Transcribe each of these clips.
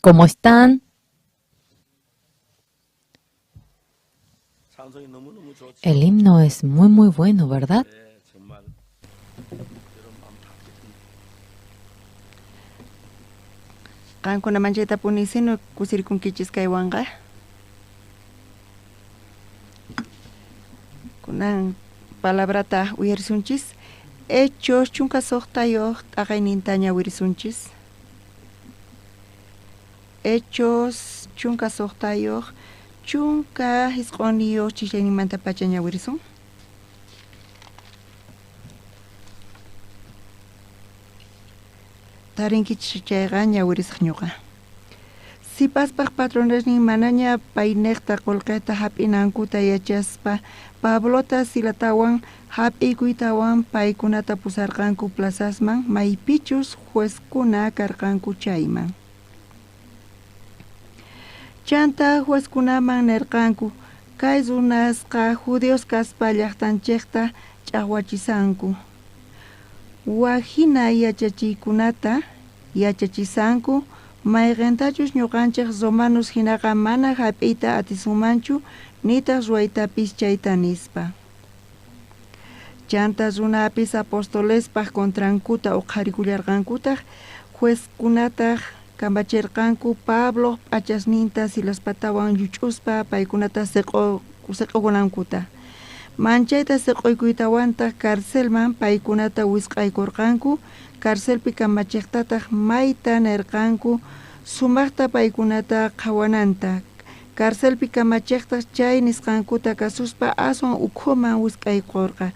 ¿Cómo están? El himno es muy bueno, ¿verdad? Qankuna manchayta punisino kusirikunkichis kaywanqa. Kunan palabrata uyarisunchis. Hechos chunka soqtayoq t'aqayninta ñawirisunchis. Hechos chunka soqtayoq chunka hisq'oniyoq chishayninmanta pacha ñawirisun. Tarinkichis chayqa ñawirisaq ñuqa. Sipaspaq patronasnin manaña payniqta qullqita hap'inankuta yachaspa Pablota Silatawan hap'ikuytawan paykunata pusarqanku plazasman maypichus juezkuna karqanku chayman. Chanta juezkunaman nirqanku kay runasqa judeos kaspa llaqtanchikta ch'aqwachisanku. Wajina yachachiykunata yachachisanku mayqintachus ñuqanchik romanos hinaqa mana hap'iyta atisunmanchu nitaq ruwaytapis chayta nispa. Chanta runapis apostolespaq contrankuta uqharikullarqankutaq juezkunataq kambachirqanku Pablo p'achasninta Silaspatawan yuch'uspa paykunata siq'ukunankuta. Manchayta siq'uykuytawantaq karcelman paykunata wisq'aykurqanku, karcelpi kamachiqtataq mayta nirqanku sumaqta paykunata qhawananta. Karcelpi kamachiqtaq chay nisqankuta kasuspa aswan ukhuman wisq'aykurqa.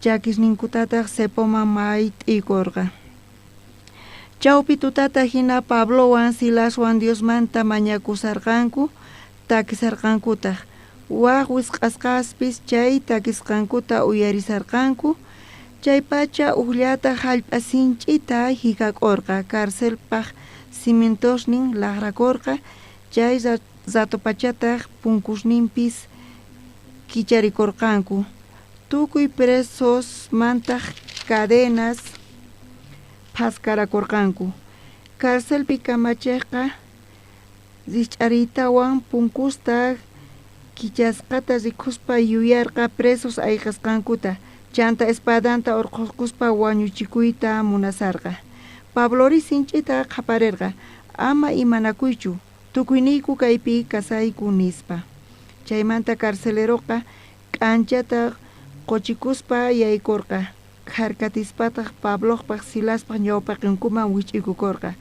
Chakisninkutataq sepoman mayt'iykurqa. Chawpi tutata hina Pablowan Silaswan Diosmanta mañakusarqanku, takisarqankutaq. Waq wisq'asqaspis chay takisqankuta uyarisarqanku, chay pacha uqllata hallp'asinch'ita hikak'urqa, karcelpaq cimientosnin laqrakurqa, chay rato pachataq punkusninpis kicharikurqanku. Tukuy presos mantaq cadenas phaskarakurqanku. Karcelpi kamachiqqa risch'ariytawan punkusta kichasqata rikuspa yuyarqa presos ayqasqankuta, chanta espadanta urquspa wañuchikuyta munasarqa. Pablori sinch'ita qaparirqa, ama imanakuychu, tukuyniyku kaypi kasayku nispa. Chaymanta carceleroqa k'anchata quchikuspa yaykurqa, harkatispataq Pabloqpaq Silaspaq ñawpaqinkuman wich'ikukurqa.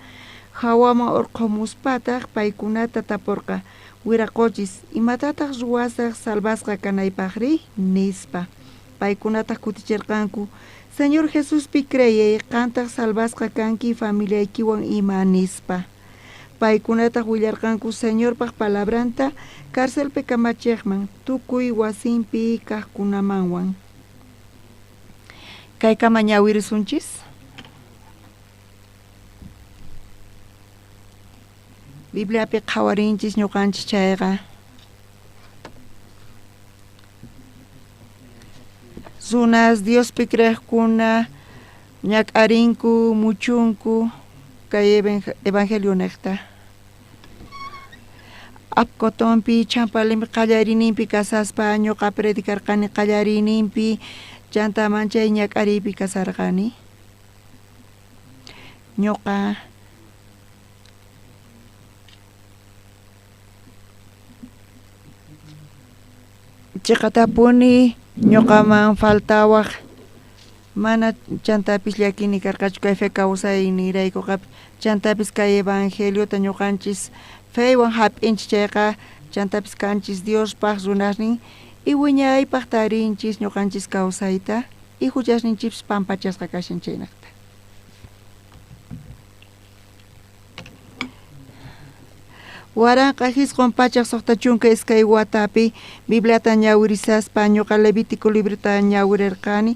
Hawaman urqumuspataq paykunata tapurqa, wiraquchis imatataq ruwasaq salvasqa kanaypaqri nispa. Paykunataq kutichirqanku, Señor Jesuspi creyay, qantaq salvasqa kanki familiaykiwan ima nispa. Paykunataq willarqanku Señorpaq palabranta karcelpi kamachiqman, tukuy wasinpi kaqkunamanwan. Kaykama ñawirisunchis. Bibliapi qhawarinchis ñuqanchis chayqa. Runas Diospi kriqkuna ñak'arinku, muchunku kay evangelio niqta. Apkotonpi champalimpi qallarininpi kasaspa ñuqa predikarqani qallarininpi chanta manchay ñak'ariypi kasarqani. Ñuqa chiqatapuni ñuqaman faltawaq mana chantapis llakini karqachu kay fe kawsayniraykuqa chantapis kay evangeliota ñuqanchis feywan hap'inchis chayqa chantapis kanchis Diospaq runasnin y wiñaypaq tarinchis ñuqanchis kawsayta y huchasninchis pampachasqa kashan chaynaqta. Waranqa hisqun pachaq suqta chunka iskay watapi Bibliata ñawirisaspa ñuqa Levítico librota ñawirirqani,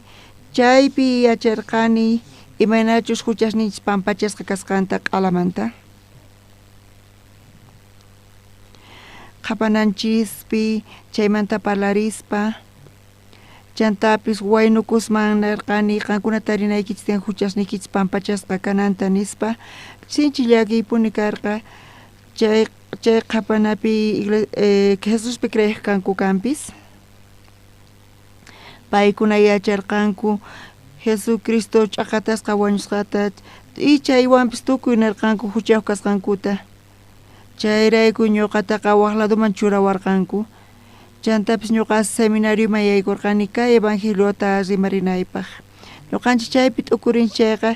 chaypi yacharqani imaynachus huchasninchis pampachasqa kasqanta q'alamanta. Qhapananchispi chaymanta parlarispa chantapis waynukusman narqani qankuna tarinaykichis tiyan huchasnikichis pampachasqa kananta nispa sinchillakiipuni karqa chay qhapanapi Jesuspi creyiqkanku kanpis paykuna yacharqanku Jesucristo ch'aqatasqa wañusqata y chaywanpis tukuy narqanku huchayuq kasqankuta chayrayku ñuqataqa waqladuman churawarqanku chantapis ñuqa seminariuma yaykurqani kay evangeliota rimarinaypaq ñuqanchik chaypi t'ukurinchik chayqa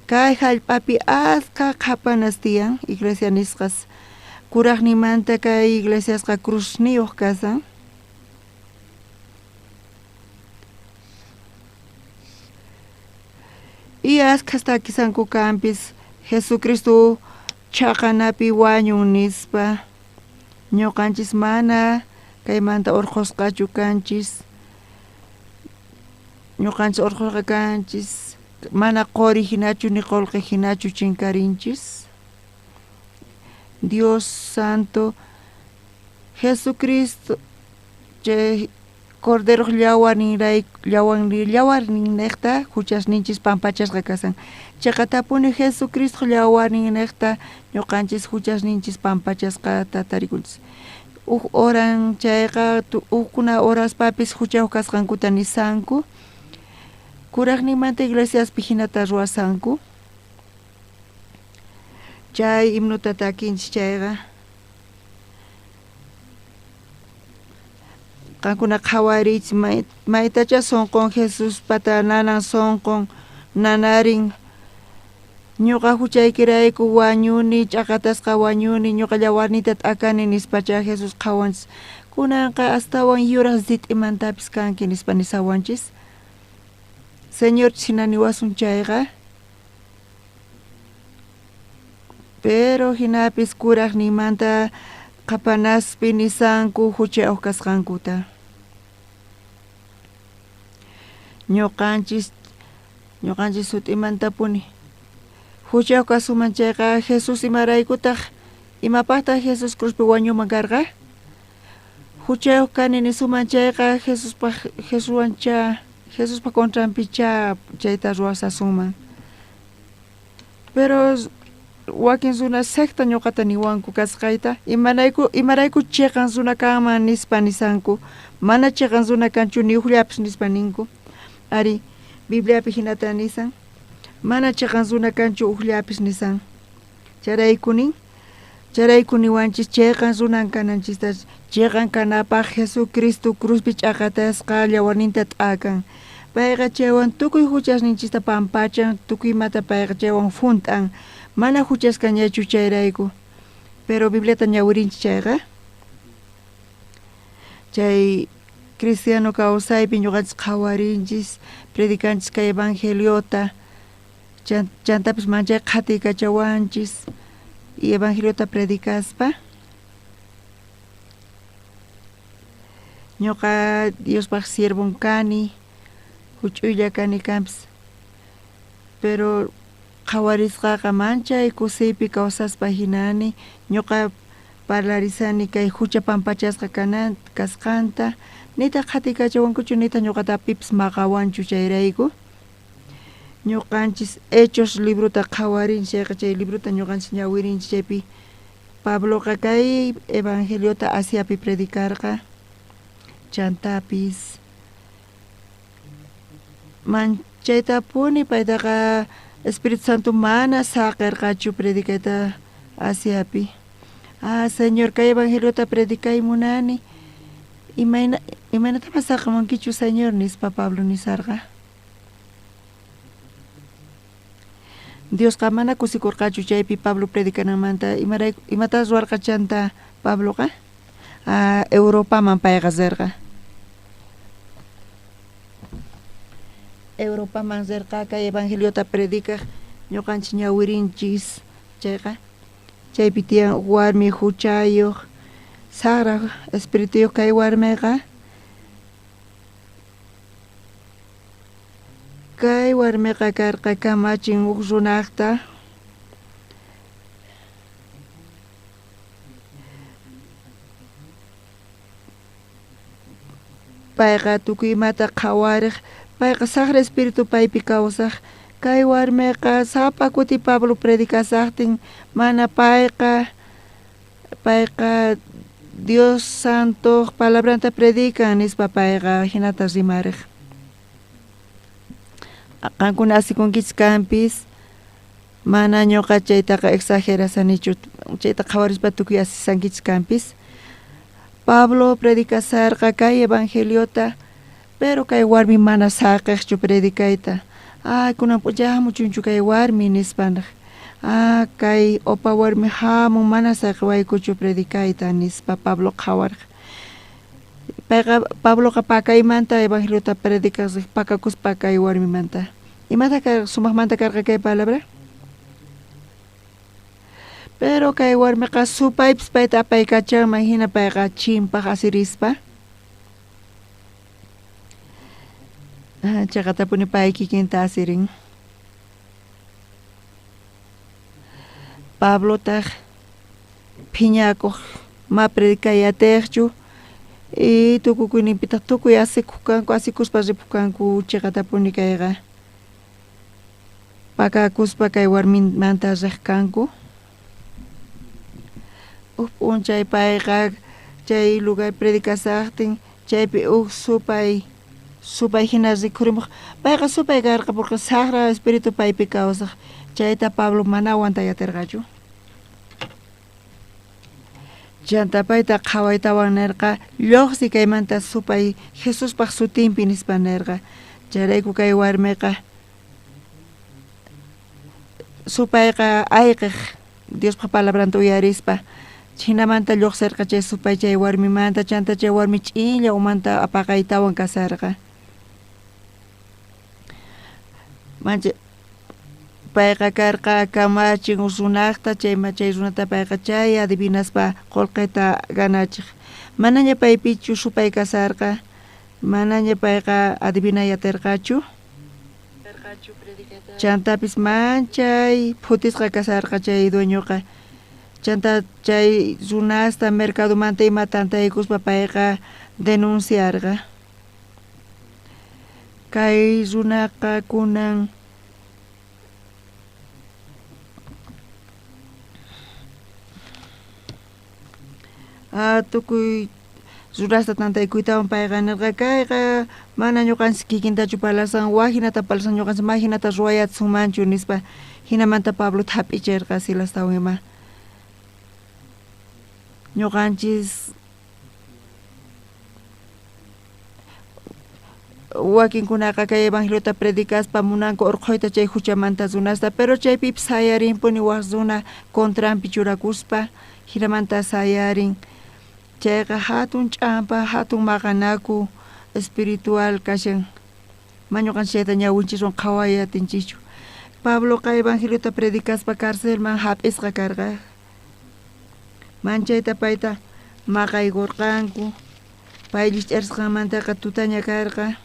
kay hallp'api asqa qhapanas tiyan iglesia nisqas kuraqnimanta kay iglesiasqa crusniyuq kasan y asqas takisanku kanpis Jesucristo chaqanapi wañun nispa ñuqanchis mana kaymanta urqusqachu kanchis ñuqanchis urqusqa kanchis mana qori hinachu ni qullqi hinachu chinkarinchis Dios Santo Jesucristo chay Cordero llawarninniqta huchasninchis pampachasqa kasan chaqatapuni Jesucristo llawarninniqta ñuqanchis huchasninchis pampachasqata tarikunchis oran chayqa ukkuna horaspapis huchayuq kasqankuta nisanku kuraqnimanta iglesiaspi hinata ruwasanku chay himnuta takinchis chayqa qankuna qhawarich maytacha sonqon Jesus pata nanan sonqon nanarin ñuqa huchaykirayku wañuni ch'aqatasqa wañuni ñuqa llawarnita t'akani nispacha Jesus qhawanchis kunanqa astawan yuras dit'imantapis kanki nispa nisawanchis Señor china niwasun chayqa pero hinapis kuraqnimanta qapanaspi nisanku huchayuq kasqankuta ñuqanchis sut'imantapuni huchayuq kasuman chayqa Jesus imaraykutaq imapaqtaq Jesus cruzpi wañuman karqa huchayuq kani nisuman chayqa Jesuspa contranpi chayta ruwasasuman pero wakin runa secta ñuqata niwanku kasqayta imarayku chiqan runa kanman nispa nisanku mana chiqan runa kanchu ni uqllapis nispa ninku ari Bibliapi hinata nisan mana chiqan runa kanchu uqllapis nisan charaykuni niwanchis chiqan runan kananchista chiqan kanapaq Jesucristo cruzpi ch'aqatasqa llawarninta t'akan payqa chaywan tukuy huchasninchista pampachan tukuymata payqa chaywan funt'an mana huchasqañachu chayrayku pero Bibliata ñawirinchik chayqa chay cristiano kawsaypi ñuqanchis qhawarinchis predikanchis kay evangeliota chantapis manchay qhatikkachawanchis y evangeliota predikaspa ñuqa Diospaq siervun kani huch'uylla kani kanpis pero qhawarisqaqa manchay kusiypi kawsaspa hinani ñuqa parlarisani kay hucha pampachasqa kasqanta nita qhatikkachawankuchu nita ñuqata pipis maqawanchu chayrayku ñuqanchis Hechos libruta qhawarinchik chay libruta ñuqanchis ñawirinchik chaypi Pabloqa kay evangeliota Asiapi predikarqa chantapis manchaytapuni paytaqa Espíritu Santo mana saqirqachu predikayta Asiapi Señor kay evangeliota predikay munani imaynatapas saqamunkichu Señor nispa Pablo nisarqa Diosqa mana kusikurqachu chaypi Pablo predikanamanta imatas ruwarqa chanta Pabloqa Europaman payqa zirqa Europaman zirqa kay evangeliota predikaq ñuqanchis ñawirinchis chayqa chaypi tiyan warmi huchayuq sara espirituyuq kay warmiqa karqa kamachin uq runaqta payqa tukuymata qhawarik payqa saqra espiritu paypi kawsaq kay warmiqa sapa kuti Pablo predikasaqtin mana payqa Dios santo palabranta predican nispa payqa hinata rimarik qankuna asikunkichkanpis mana ñuqa chaytaqa exagerasanichu chayta qhawarispa tukuy asisankichkanpis Pablo predikasarqa kay evangeliota pero kay warmi mana saqiqchu predikayta kunan pullamuchunchu kay warmi nispanaq kay opa warmi hamun mana saqiwaykuchu predikayta nispa Pablo qhawarqa payqa Pabloqa pakaymanta evangeliota predikasaq pakakuspa kay warmimanta imata sumaqmanta karqa kay palabra pero kay warmiqa supaypis payta apaykachanman hina payqa chimpaq asirispa chayqa tapuni pay kikinta asirin Pablotaq phiñakuq ma predikayatiqchu y tukukuyninpitaq tukuy asikuq asikuspa ripuq kanku chayqa tapuni kayqa pakakuspa kay warmimanta riq kanku p'unchay payqa chay lugar predikasaqtin chaypi supay hina rikhurimuq payqa supay karqa porque saqra espiritu paypi kawsaq chayta Pablo mana awantayatirqachu chanta payta qhawaytawan nirqa lluqsi kaymanta supay Jesuspaq sutinpi nispa nirqa chayrayku kay warmiqa supayqa ayqiq Diospaq palabranta uyarispa hinamanta lluqsirqa chay supay chay warmimanta chanta chay warmi ch'illa umanta apaqaytawan kasarqa mancha payqa karqa kamachin runaqta chay runata payqa chay adivinaspa qullqita ganachiq manaña paypichu supay kasarqa manaña payqa adivinayatirqachu chantapis manchay phutisqa kasarqa chay dueñoqa chanta chay runasta mercadomanta ima tantaykuspa payqa denunciarqa kay runaqa kunan tukuy runasta tantaykuytawan payqa nirqa kayqa mana ñuqanchis kikintachu palasan wahinata palasan ñuqanchis mahinata ruwayatsunmanchu nispa hinamanta Pablo hap'ichirqa Silastawan ima ñuqanchis wakinkunaqa kay evangeliota predikaspa munanku urquyta chay huchamanta runasta pero chaypipis sayarinpuni waq runa contrampi churakuspa hinamanta sayarin chayqa hatun ch'ampa hatun maqanaku espiritual kashan mañuqanchis chayta ñawinchikwan qhawayatinchikchu Pablo kay evangeliota predikaspa karcelman hap'isqa karqa manchayta payta maqaygurqanku pay llich'arisqanmantaqa tutaña karqa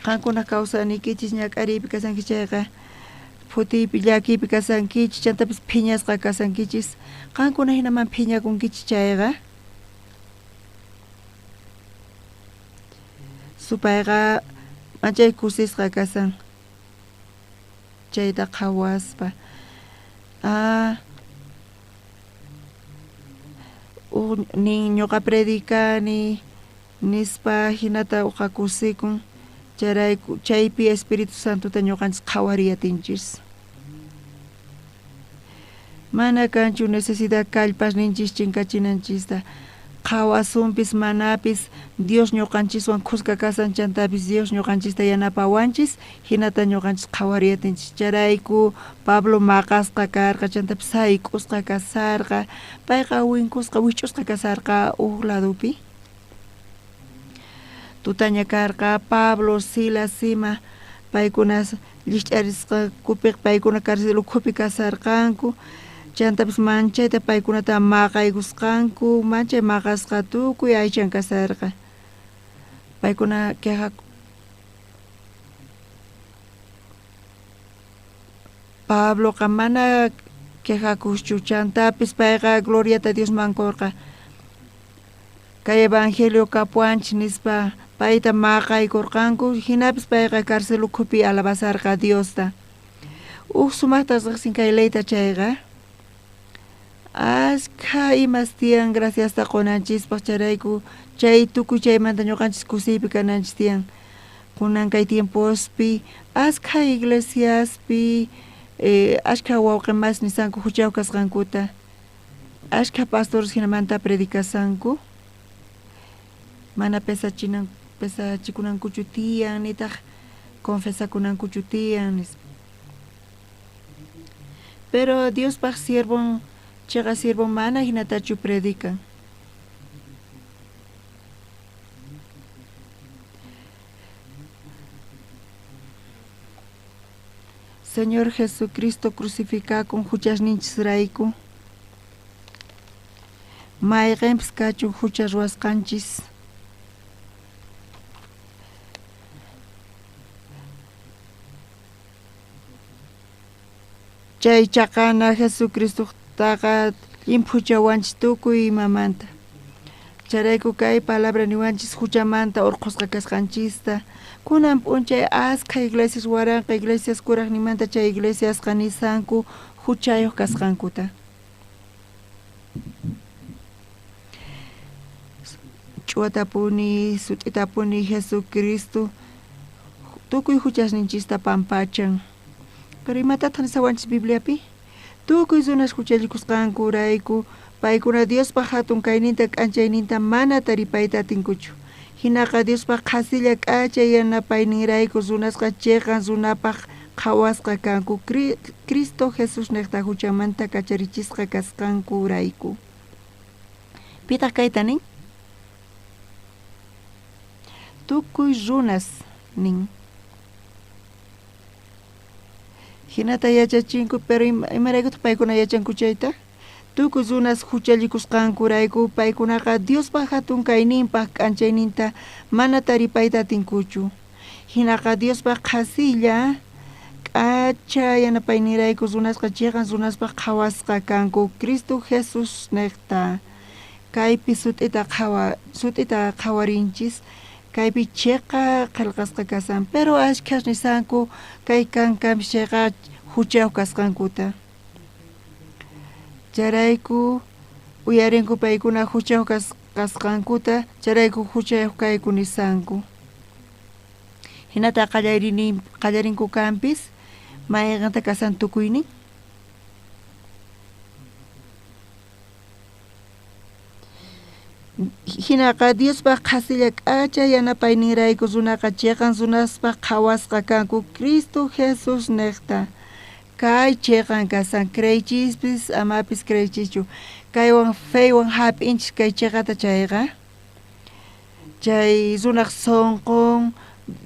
qankuna kawsanikichis ñak'ariypi kasanki chayqa phutiypi llakipi kasankichis chantapis phiñasqa kasankichis qankuna hinaman phiñakunkichis chayqa supayqa manchay kusisqa kasan chayta qhawaspa nin ñuqa predikani nispa hinata uqa kusikun chayrayku chaypi Espiritu Santuta ñuqanchis qhawariyatinchis mana kanchu necesidad kallpas ninchis chinkachinanchista qhawasunpis manapis Dios ñuqanchiswan khusqa kasan chantapis Dios ñuqanchista yanapawanchis hinata ñuqanchis qhawariyatinchis chayrayku Pablo maqasqa karqa chantapis sayk'usqa kasarqa payqa winkusqa wich'usqa kasarqa ladupi tutaña karqa Pablo Silas Sima paykunas llich'arisqa kupiq paykuna karcel ukhupi kasarqanku chantapis manchayta paykunata maqaykusqanku manchay maqasqa tukuy aychan kasarqa paykuna Pabloqa mana quejakuschu chantapis payqa gloriata Dios mankurqa kay evangelio kapuanch nispa paita maqay korqanku hinapis payqa carcelu khupi alabasarqa Diosta sumaqtas riqsin kay leyta chayqa ashkha imas tiyan gracias ta qonanchispaq charayku chay tukuy chaymanta ñuqanchis kusiypi kananchis tiyan kunan kay tiempospi ashkha iglesiaspi ashkha wawqimas nisanku huchaw kasqankuta ashkha pastores hinamanta predikasanku mana pesachikunankuchu tiyan nitaq confesakunankuchu tiyan pero Dios paq siervon chayqa siervon mana hinatachu predican Señor Jesucristo crucificakun huchasninchisrayku mayqinpis kachun hucha ruwasqanchis chay chaqana Jesucristo taqa imphuchawanchis tukuy imamanta charayku kay palabra niwanchis huchamanta urqusqa kasqanchista kunan p'unchay askha iglesias waranqa iglesias kuraqnimanta chay iglesiasqa nisanku huchayuq kasqankuta ch'uatapuni sut'itapuni Jesucristo tukuy huchasninchista pampachan pero imatataq nisawanchis Bibliapi tukuy runas huchallikusqankurayku paykuna Diospa hatun kayninta k'anchayninta mana taripayta atinkuchu hinaqa Diospa qhasilla k'achay yanapayninrayku runasqa chayqa runapaq qhawasqa kanku Cristo Jesus niqta huchamanta kacharichisqa kasqankurayku pitaq kayta nin tukuy runas nin hinata yachachinku pero imaraykutaq paykuna yachanku chayta tukuy runas huchallikusqankurayku paykunaqa Diospa hatun kayninpaq k'anchayninta mana taripayta atinkuchu hinaqa Diospa qhasilla k'acha yanapayninrayku runasqa chayqa runaspaq qhawasqa kanku Cristo Jesus niqta kaypi sut'ita qhawarinchis kaypi chayqa qillqasqa kasan pero ashkhash nisanku kay kankanpis chayqa huchayuq kasqankuta charayku uyarinku paykuna huchayuq kasqankuta charayku huchayuq kayku nisanku hinata qallarinku kanpis mayqanta kasan tukuynin hinaqa Diospa qhasilla k'acha yanapayninrayku runaqa chayqan runaspaq qhawasqa kanku Cristo Jesus niqta kay chayqan kasan creychispis amapis creychischu kaywan feywan hap'inchis kay chayqata chayqa chay runaq sunqun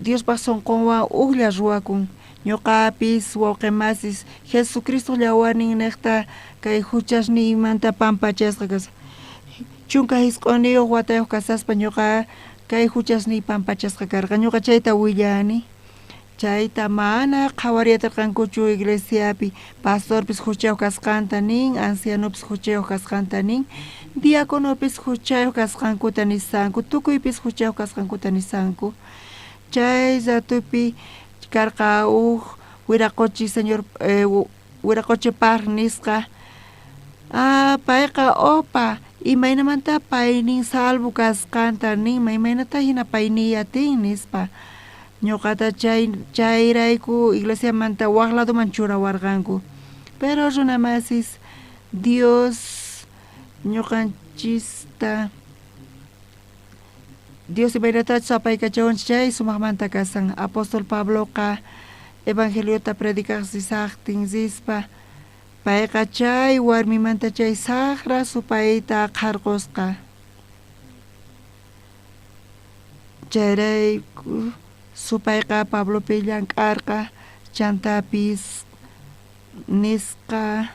Diospaq sunqunwan uqlla ruwakun ñuqapis wawqimasis Jesucristo llawarnin niqta kay huchasniymanta pampachasqa kasan chunka hisq'uniyuq watayuq kasaspa ñuqa kay huchasniy pampachasqa karqa ñuqa chayta willani chayta mana qhawaryatirqankuchu iglesiapi pastorpis huchayuq kasqanta nin ancianopis huchayuq kasqanta nin diaconopis huchayuq kasqankuta nisanku tukuypis huchayuq kasqankuta nisanku chay ratupi karqa wiraquchi señor wiraquchi par nisqa payqa opa imaynamanta paynin salvo kasqanta ninma imaynata hina payniyatin nispa ñuqata chayrayku iglesiamanta waq ladoman churawarqanku pero runamasis Dios ñuqanchista Dios imaynatachu sapaykachawanchis chay sumaqmanta kasan apóstol Pabloqa evangeliota predikaqsisaqtin rispa payqa chay warmimanta chay saqra supayta qarqusqa chayrayku supayqa Pablopi llank'arqa chantapis nisqa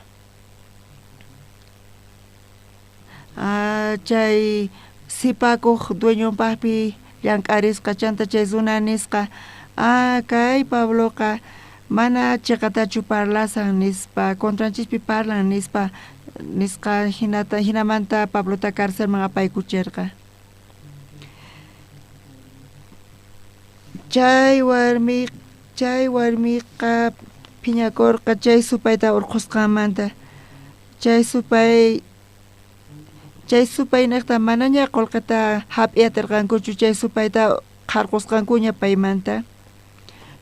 chay sipakuq dueñonpaqpi llank'arisqa chanta chay runa nisqa kay Pabloqa mana chaqatachu parlasan nispa contranchispi parlan nispa nisqa hinamanta Pablota carcelman apaykuchirqa chay warmiqa phiñakurqa chay supayta urqusqamanta chay supay niqta manaña qullqita hap'iyatirqankuchu chay supayta qarqusqankuña paymanta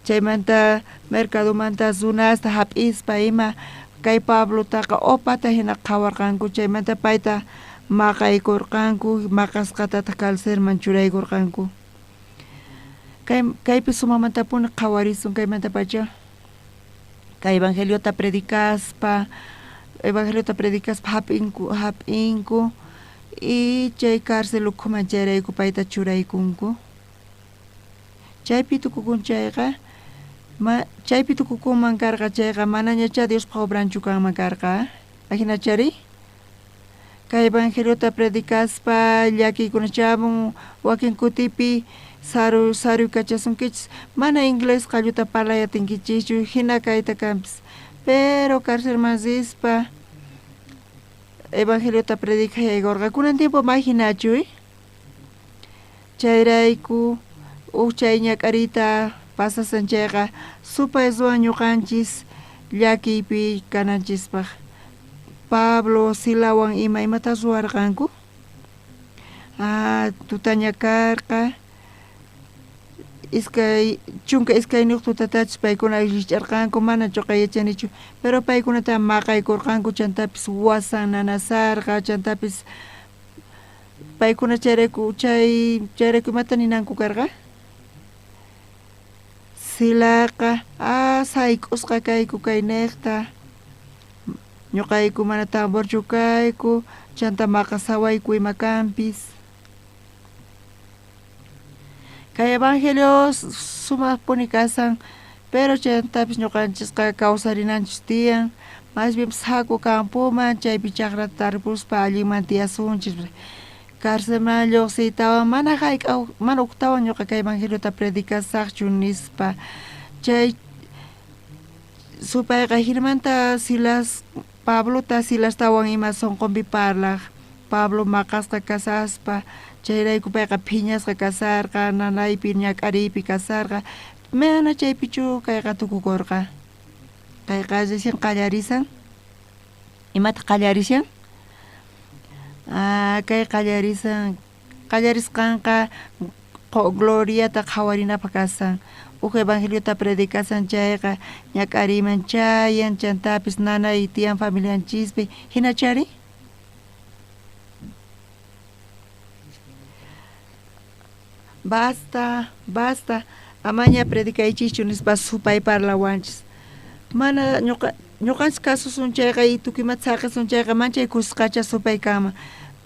chaymanta mercadomanta zunasta hap'ispa ima kay Pablutaqa opata hina qhawarqanku chaymanta payta maqaykurqanku maqasqatata calcerman churaykurqanku kaypi sumamantapuni qhawarisun kaymanta pacha kay evangeliota predicaspa hap'inku y chay cárcel ukhuman chayrayku payta churaykunku chaypi tukukunchayqa chaypi tukukuman karqa chayqa manañacha Diospa obranchu kanman karqa ajinachari kay evangeliota predicaspa llakiykunachamun wakin kutipi saru kachasunkichis mana inglés qalluta parlayatinkichikchu hina kayta kanpis pero carcelman rispa evangeliota predicaykurqa kunan tiempo mahinachuy chayrayku chay ñak'arita pasasan chayqa supay ruwan ñuqanchis llakiypi kananchispaq Pablo Silawan imata ruwarqanku tutaña karqa chunka iskayniyuq tutatachis paykuna riqch'arqanku mana chuqayachanichu pero paykunata maqaykurqanku chantapis wasan nanasarqa chantapis paykuna chayrayku imata ninanku karqa Silaqa sayk'usqa kayku kay niqta ñuqayku mana tamborchu kayku chanta maqasawayku ima kanpis kay evangelio sumaqpuni kasan pero chantapis ñuqanchisqa kawsarinanchis tiyan más bien haku campuman chaypi chaqrata tarpuspa allinman tiyasunchis cárcelman lluqsiytawan mana uktawan ñuqa kay evangeliota predicasaqchu nispa chay supayqa hirmanta Silastawan ima sonqonpi parlaq Pablo maqasqa kasaspa chayrayku payqa phiñasqa kasarqa nanaypi ñak'ariypi kasarqa mana chaypichu kayqa tukukurqa kay qallarisham qallarisan imata qallarishan kay qallarisqanqa gloriata qhawarinapaq kasan evangeliota predicasan chayqa ñak'ariman chayan chantapis nanay tiyan familianchispi hinachari basta amaña predicaychischu nispa supay parlawanchis mana ñuqanchis kasusun chayqa y tukimata saqisun chayqa manchay kusqacha supay kama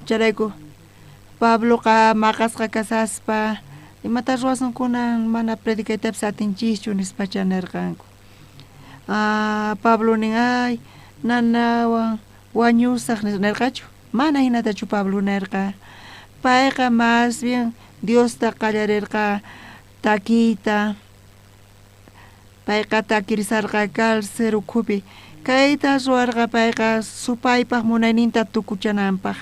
charayku Pabloqa maqasqa kasaspa imata ruwasunkunan mana predicaytapis atinchishchu nispa chanirqanku Pablo nin ay nanawan wañusaq nirqachu mana hinatachu Pablo nirqa payqa más bien Diosta qallarirqa takiyta payqa takirisarqa cárcel ukhupi kayta ruwarqa payqa supaypaq munayninta tukuchananpaq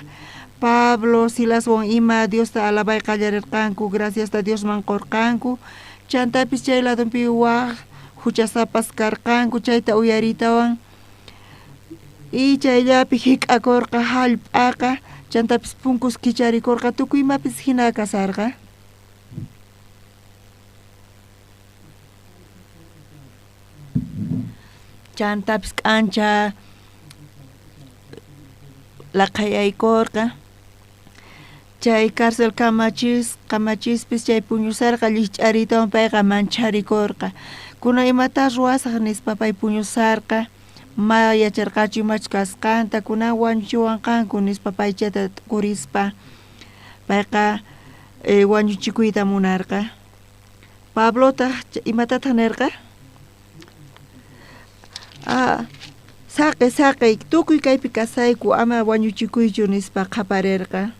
Pablo Silaswan ima Diosta alabay qallarirqanku graciasta Diosman qurqanku chantapis chay ladunpi waq huchasapas karqanku chayta uyaritawan y chayllapi hik'akurqa hallp'aqa chantapis punkus kicharikurqa tukuymapis hina kasarqa chantapis k'ancha laqayaykurqa chay cárcel kamachispis chay puñusarqa llich'aritawan payqa mancharikurqa kuna imata ruwasaq nispa pay puñusarqa ma yacharqachu imachu kasqanta kuna wañuchiwanqanku nispa pay chayta kurispa payqa wañuchikuyta munarqa Pablota imatataq nirqa saqay tukuy kaypi kasayku ama wañuchikuychu nispa qaparirqa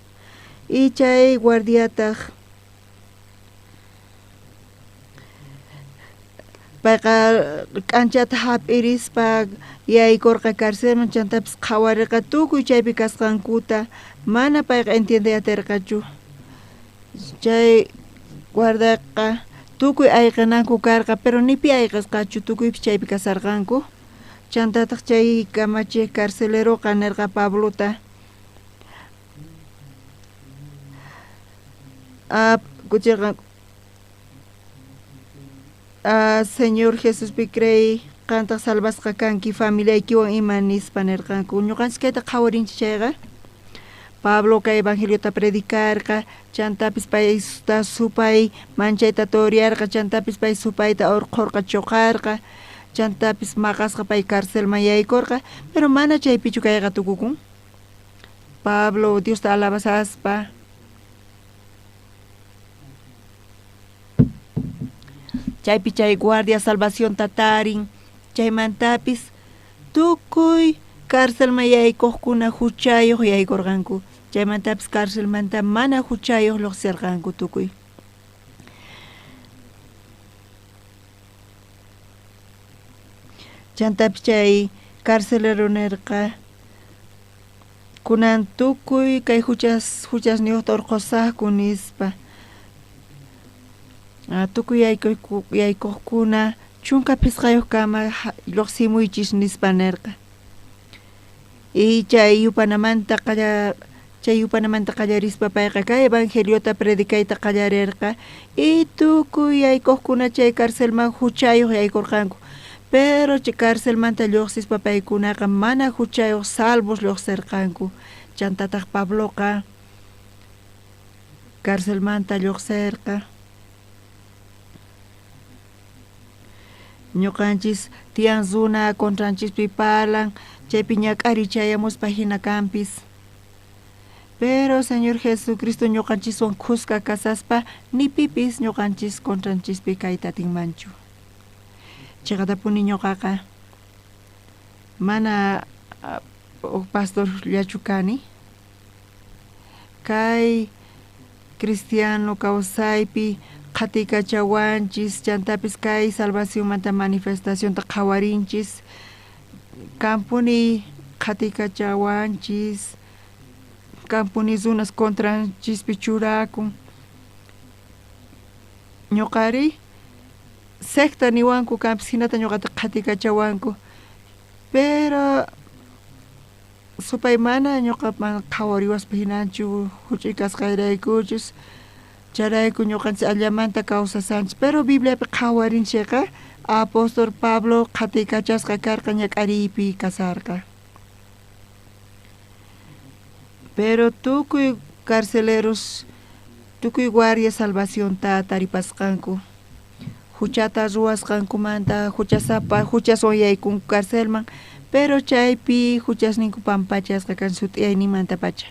y chay guardiataq payqa k'anchata hap'irispa yaykurqa cárcelman chantapis qhawarirqa tukuy chaypi kasqankuta mana payqa entiendeyatirqachu chay guardiaqa tukuy ayqinanku karqa pero nipi ayqasqachu tukuypi chaypi kasarqanku chantataq chay kamachiq carcelero qanerqa Pablota kuchirqa Señor Jesuspi creí qantaq salvasqa kanki familiaykiwan ima nispa nirqanku ñuqanchis kayta qhawarinchik chayqa Pablo kay evangeliota predicarqa chantapis payta supay manchayta turiarqa chantapis pay supayta urqurqa chuqarqa chantapis maqasqa pay carcelman yaykurqa pero mana chaypichu kayqa tukukun Pablo Diosta alabasaspa chaypi chay guardia salvación tatarin chaymantapis tukuy carcelman yaykuqkuna huchayuq yaykurqanku chaymantapis carcelmanta mana huchayuq lluqsirqanku tukuy chantapis chay carcelero nirqa kunan tukuy kay huchasniyuqta urqusaqku nispa tukuy yaykuqkuna chunka pisqayuq kama lluqsimuychis nispa nirqa y chay yupanamanta qallarispa payqa kay evangeliota predicayta qallarirqa y tukuy yaykuqkuna chay carcelman huchayuq yaykurqanku pero chay carcelmanta lluqsispa paykunaqa mana huchayuq salvos lluqsirqanku chantataq Pabloqa carcelmanta lluqsirqa ñuqanchis tiyan zuna contranchispi palan chaypi ñak'ari chayamuspa hina kampis pero Señor Jesucristo ñuqanchiswan khusqa kasaspa nipipis ñuqanchis contranchispi kayta atinmanchu chayqatapuni ñuqaqa mana pastor llachu kani kay cristiano kawsaypi qhatikachawanchis chantapis kay salvacionmanta manifestacionta qhawarinchis kampuni qhatikachawanchis kampuni zunas contranchispi churakun ñuqari secta niwanku kampis hinata ñuqata qhatikachawanku pero supay mana ñuqaman qhawariwaspa hinanchu huch'ikasqayraykuchus charayku ñuqanchis allamanta kawsasanchis pero Bibliapi qhawarinchikqa apóstol Pablo qhatikachasqa karqa ñak'ariypi kasarqa pero tukuy carceleros tukuy guardia salvacionta taripasqanku huchata ruwasqankumanta huchaswan yaykunku carcelman pero chaypi huchasninku pampachasqa kan sut'iyniymanta pacha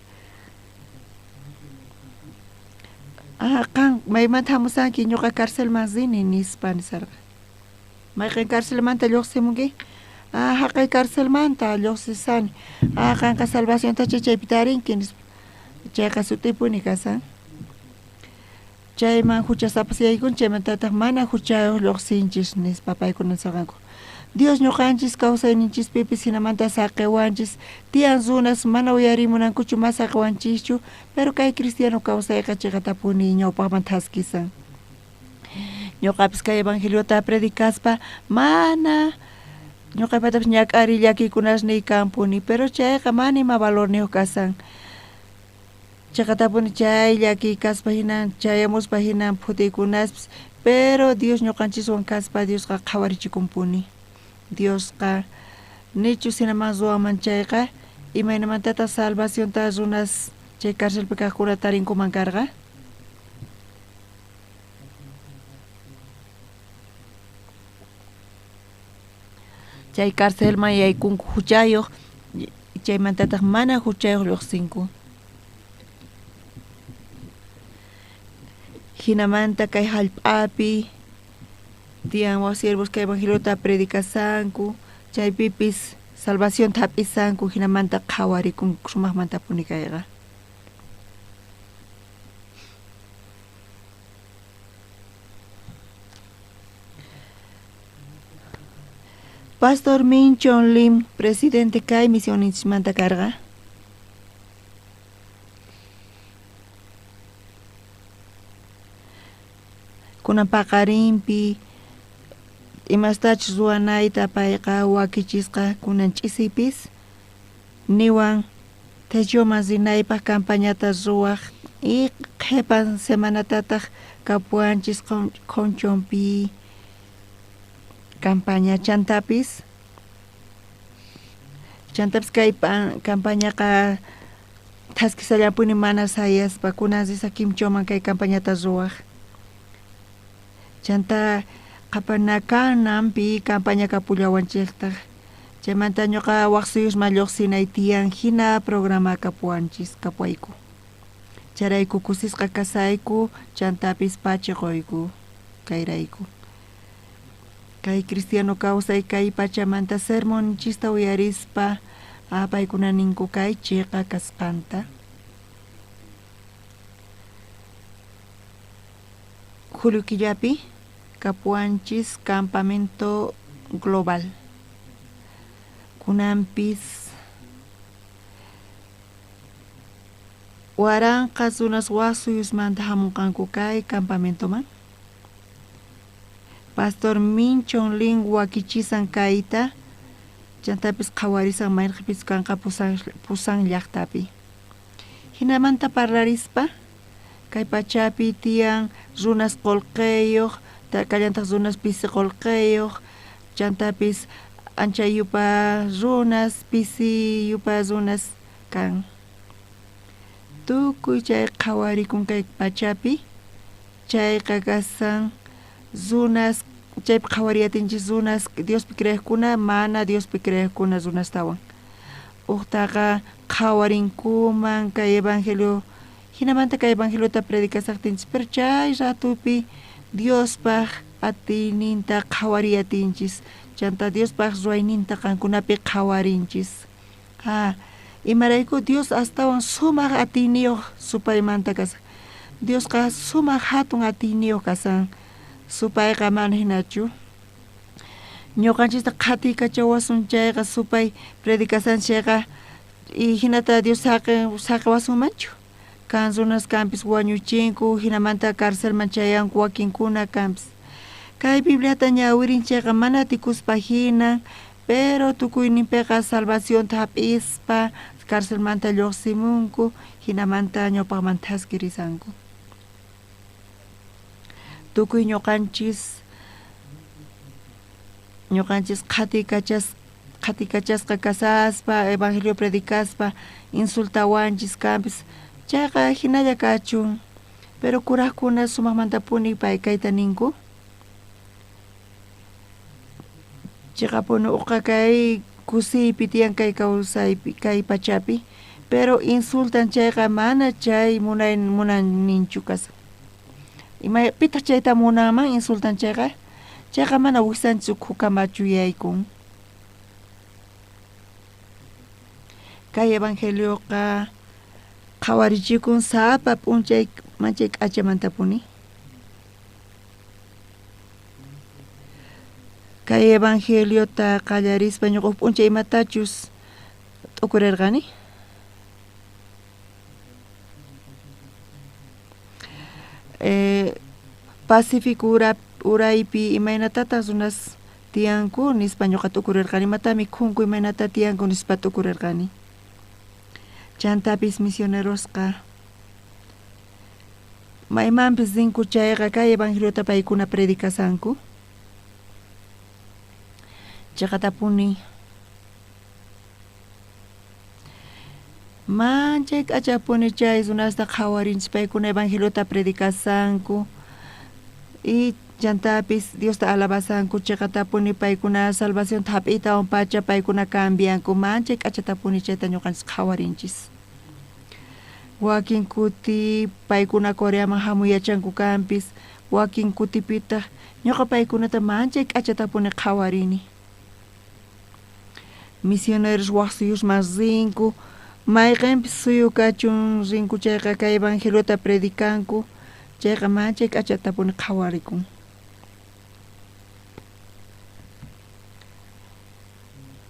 kan maymanta hamusanki ñuqa carcelman rini nispa nisarqa mayqin carcelmanta lluqsimunki haqay carcelmanta lluqsisani qanqa salvacionta chaypi tarinki nispa chayqa sut'ipuni kasan chayman huchasapas yaykun chaymantataq mana huchayuq lluqsinchis nispa paykuna nisarqanku Dios ñuqanchis kawsayninchispipis hinamanta saqiwanchis tiyan zunas mana uyarimunankuchu mas saqiwanchischu pero kay cristiano kawsayqa chayqatapuni ñawpaqmanta haskisan ñuqapis kay evangeliota predicaspa mana ñuqapatapis ñak'ari llakikunasniy kampuni pero chayqa mana ima valorniyuq kasan chayqatapuni chay llakikaspa hinan chayamuspa hinan phutikunaspis pero Dios ñuqanchiswan kaspa Diosqa qhawarichikumpuni Diosqa nichu sinaman ruwanman chayqa imaynamantataq salvacionta runas chay carcelpi kaqkuna tarinkuman karqa chay carcelman yaykunku huchayuq chaymantataq mana huchayuq lluqsinku hinamanta kay hallp'api tiyan siervos kay evangeliota predicasanku chaypipis salvación thapisanku hinamanta qhawarikun sumaqmantapuni kayqa Pastor Minchon Lim presidente kay misionismanta karqa kunan paqarinpi imastachus ruwanayta payqa wakichisqa kunan ch'isipis niwan Teyoman rinaypaq campañata ruwaq y qhipan semanatataq kapuanchis qunchunpi campaña chantapis kay campañaqa thaskisallapuni mana sayaspa kunasisa kimchoman kay campañata ruwaq chanta qapanakananpi campaña kapullawanchikta chaymanta ñuqa waqsiyuqman lluqsinay tiyan hina programa kapuanchis kapuyku charayku kusisqa kasayku chantapis pachiquyku kayrayku kay cristiano kawsay kay pachamanta sermonchista uyarispa paykuna ninku kay chiqa kasqanta julio killapi kapuanchis campamento global kunanpis waranqa runas waqsuyusmanta hamunqanku kay campamentoman Pastor Minchon Lin wakichisan kayta chantapis qhawarisan mayqipis kanqa Pusan llaqtapi hinamanta parlarispa kay pachapi tiyan runas qolqeyuq kallantaq runas pisi qolqeyuq chantapis ancha yupa runas pisi yupa runas kan tukuy chay qhawarikun kay pachapi chayqa kasan runas chaypi qhawariyatinchis runas Diospi creeqkuna mana Diospi creeqkuna runastawan uqtaqa qhawarinkuman kay evangelio hinamanta kay evangeliota predikasaqtinchis pero chay ratupi Diospaq atininta qhawariyatinchis chanta Diospaq ruwayninta qankunapi qhawarinchis imarayku Dios astawan sumaq atiniyuq supaymanta kasan Diosqa sumaq hatun atiniyuq kasan supayqa mana hinachu ñuqanchista qhatikachawassun chayqa supay predikasanchayqa y hinata Dios saqawasunmanchu kan runas kanpis wañuchinku hinamanta karcelman chayanku wakinkuna kanpis kay Bibliata ñawirinchayqa mana tikuspa hina pero tukuyninpiqa salvacionta hap'ispa karcelmanta lluqsimunku hinamanta ñawpaqmanta haskirisanku tukuy ñuqanchis qhatikachasqa kasaspa evangelio predikaspa insultawanchis kanpis chayqa hinalla kachun pero kuraqkuna sumaqmantapuni pay kayta ninku chayqapuni uqa kay kusiypi tiyan kay kawsaypi kay pachapi pero insultan chayqa mana chay munaninchu kasan ima pitaq chayta munaman insultan chayqa mana wisanchu hukamachu yaykun kay evangelioqa qhawarichikun sapa p'unchay manchay k'achamantapuni kay evangeliota qallarispa ñuqa p'unchay imatachus t'ukurirqani Pacifico uraypi imaynatataq runas tiyanku nispa ñuqa t'ukurirqani imatami khunku imaynata tiyanku nispa t'ukurirqani chantapis misionerosqa maymanpis rinku chayqa kay evangeliota paykuna predikasanku chaqatapuni manchay k'achapuni chay runasta qhawarinchis paykuna evangeliota predikasanku y chantapis Diosta alabasanku chaqatapuni paykuna salvacionta hap'iytawan pacha paykuna cambianku manchay k'achatapuni chayta ñuqanchis qhawarinchis wakin kuti paykuna Coreaman hamuyachanku kanpis wakin kutipitaq ñuqa paykunata manchay k'achatapuni qhawarini misioneros waqsiyuqman rinku mayqinpis suyukachun rinku chayqa kay evangeliota predikanku chayqa manchay k'achatapuni qhawarikun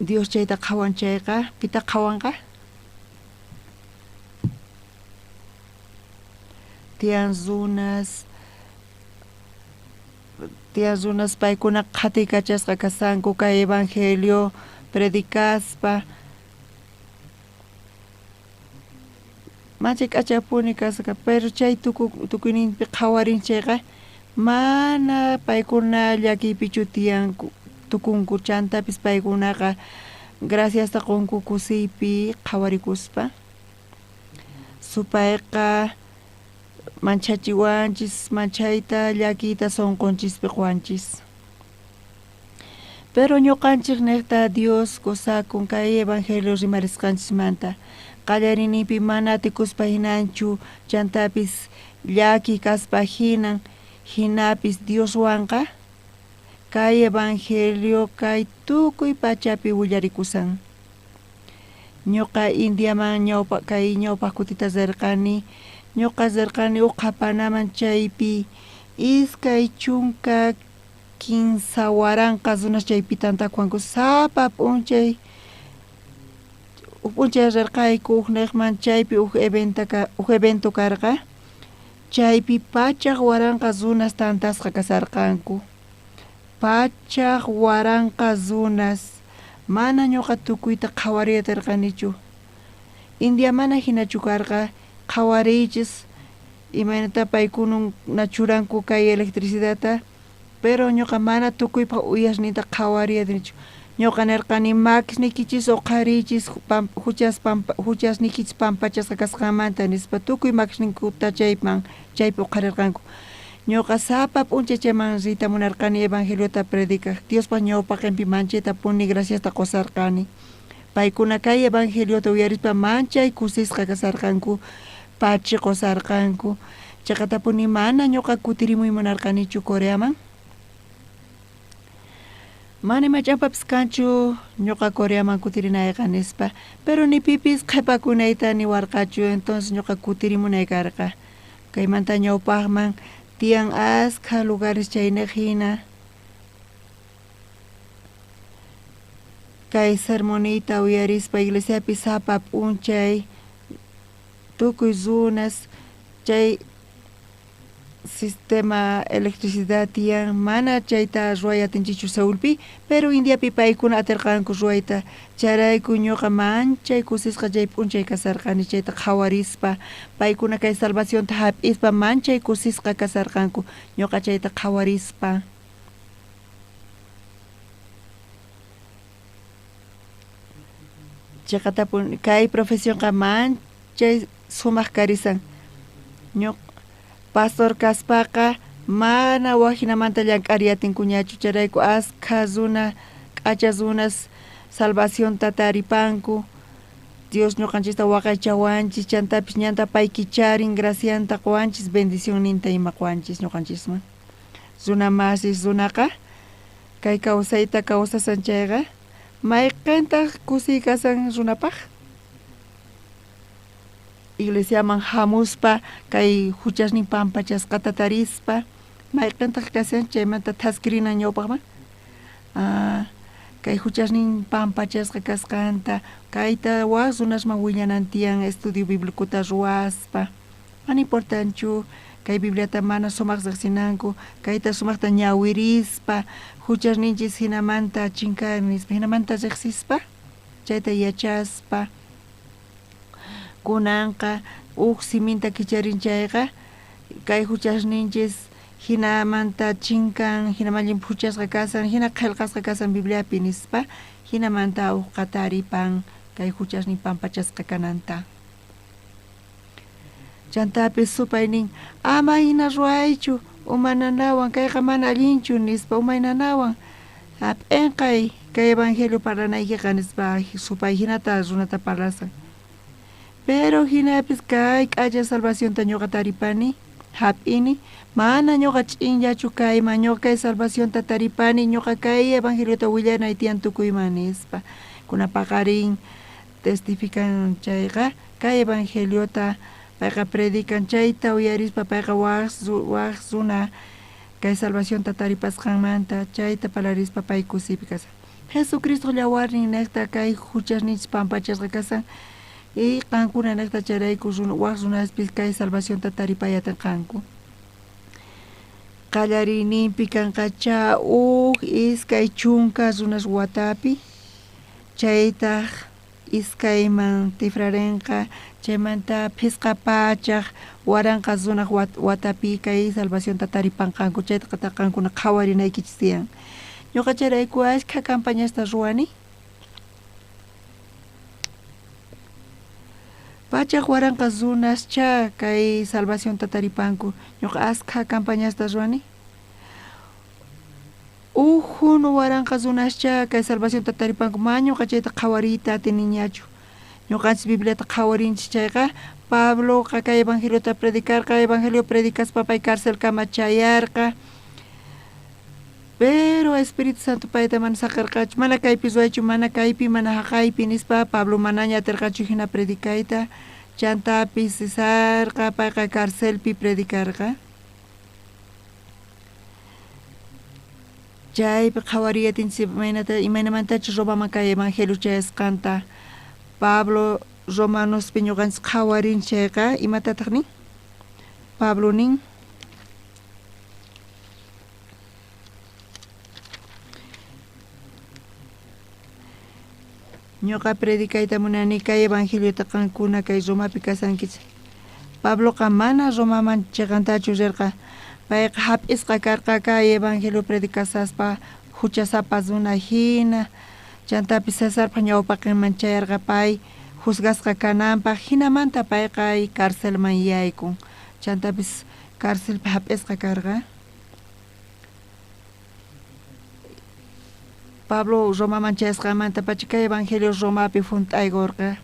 Dios chayta qhawan chayqa pita qhawanqa tiyan runas tiyan runas paykuna qhatikachasqa kasanku kay evangelio predicaspa manchik achapuni kasqa pero chay tukuyninpi qhawarinchayqa mana paykuna llakiypichu tiyanku tukunku chantapis paykunaqa gracias ta qunku kusiypi qhawarikuspa supayqa manchachiwanchis manchayta llakiyta sonqonchispi qwanchis pero ñuqanchik niqta Dios kusakun kay evangelio rimarisqanchismanta qallarinipi mana atikuspa hinanchu chantapis llaki kaspa hinapis Dioswanqa kay evangelio kay tukuy pachapi willarikusan ñuqa Indiaman kay ñawpaq kutita zirqani ñuqa zirqani uqapanaman chaypi iskay chunka kinsa waranqa runas chaypi tantakuanku sapa p'unchay rirqayku niqman chaypi evento karqa chaypi pachaq waranqa runas tantasqa kasarqanku pachaq waranqa runas mana ñuqa tukuyta qhawariyatirqanichu India mana hinachu karqa qhawarichis imaynata paykununa churanku kay electricidadta pero ñuqa mana tukuypaq uyashninta qhawariyatinichu ñuqa nirqani makishnikichis uqharichis huchasnikichis pampachasqa kasqamanta nispa tukuy makishninkuta chaypi uqharirqanku ñuqa sapa p'unchay chayman rita munarqani evangeliota predicaq Diospa ñawpaq qinpi manchayta puni graciasta qusarqani paykuna kay evangeliota uyarispa manchay kusisqa kasarqanku pachi qusarqanku chaqatapuni mana ñuqa kutirimuy munarqanichu Coreaman mana imachapapis kanchu ñuqa Coreaman kutirinayqa nispa pero ni pipis qhipakunayta niwarqachu entonces ñuqa kutirimunay karqa kaymanta ñawpaqman tiyan askha lugares chayniq hina kay sermonita uyarispa iglesiapi sapa p'unchay tukuy runas chay sistema electricidad tiyan mana chayta ruwayatinchichu Seulpi pero Indiapi paykuna atirqanku ruwayta charayku ñuqa manchay kusisqa chay p'unchay kasarqani chayta qhawarispa paykuna kay salvacionta hap'ispa manchay kusisqa kasarqanku ñuqa chayta qhawarispa chaqatapuni kay profesionqa manchay sumaq karisan pastor kaspaqa mana wajinamanta llank'ariyatinkuñachu charayku askha runa k'acha runas salvacionta taripanku Dios ñuqanchista waqaychawanchis chantapis ñanta payki charin gracianta qwanchis bendición ninta ima qwanchis ñuqanchisman runa masis runaqa kay kawsayta kawsasan chayqa mayqintaq kusiykasan runapaq iglesiaman hamuspa kay huchasnin pampachasqata tarispa mayqintaq kasan chaymanta taskirina ñawpaqman kay huchasnin pampachasqa kasqanta kayta waq runasman willanan tiyan estudio biblikuta ruwaspa mana importanchu kay bibliata mana sumaq riqsinanku kayta sumaqta ñawirispa huchasninchis hinamanta chinkarnispa hinamanta riqsispa chayta yachaspa kunanqa siminta kicharinchayqa kay huchasninchis hinamanta chinkan hinamallin huchasqa kasan hina qillqasqa kasan Bibliapi nispa hinamanta qataripan kay huchasnin pampachasqa kananta chantapis supaynin ama hina ruwaychu umananawan kayqa mana allinchu nispa umaynanawan hap'inqay kay evangelio parlanaykiqa nispa supay hinata runata parlasan pero hinapis kay k'alla salvacionta ñuqa taripani hap'ini mana ñuqa ch'inllachu kayman ñuqa kay salvacionta taripani ñuqa kay evangeliota willanay tiyan tukuyman nispa kunapaqarin testifican chayqa kay evangeliota payqa predican chayta uyarispa payqa waq runa kay salvacionta taripasqanmanta chayta palarispa pay kusipi kasan Jesucristo llawarnin niqta kay huchasninchis pampachasqa kasan y qankuna niqta charayku waq runaspis kay salvacionta taripayatinqanku qallarinimpi kanqacha iskay chunka runas watapi chaytaq iskayman tifrarinqa chaymanta phisqa pachaq waranqa runaq watapi kay salvacionta taripanqanku chayta qankuna qhawarinaykichis tiyan ñuqa chayrayku ashkha campañasta ruwani pachaq waranqa runascha kay salvacionta taripanku ñuqa ashkha campañasta ruwani Ujunu waranqa runascha kay salvacionta taripanku mañuqa chayta qhawariyta atiniñachu ñuqanchis Bibliata qhawarinchis chayqa Pabloqa kay evangeliota predicarqa evangelio predicaspa pay carcelkama chayarqa pero Espíritu Santo payta mana saqarqachu mana kaypi ruwaychu mana kaypi mana haqaypi nispa Pablo mana ñatirqachu hina predicayta chantapi cisarqa payqa carcelpi predicarqa chaypi qhawariyatinchis imaynamantachu Romaman kay evangelio chayasqanta Pablo Romanospi ñuqanchis qhawarin chayqa imatataq nin Pablo nin ñuqa predicayta munani kay evangeliota qankuna kay Romapi kasankichik Pabloqa mana Romaman chiqantachu rirqa payqa hap'isqa karqa kay evangelio predicasaspa huchasapa runa hina chantapi Cesarpa ñawpaqinman chayarqa pay juzgasqa kananpaq hinamanta payqa carcelman yaykun chantapis carcelpi hap'isqa karqa Pablo Romaman chayasqamanta pacha kay evangelio Romapi funt'aygurqa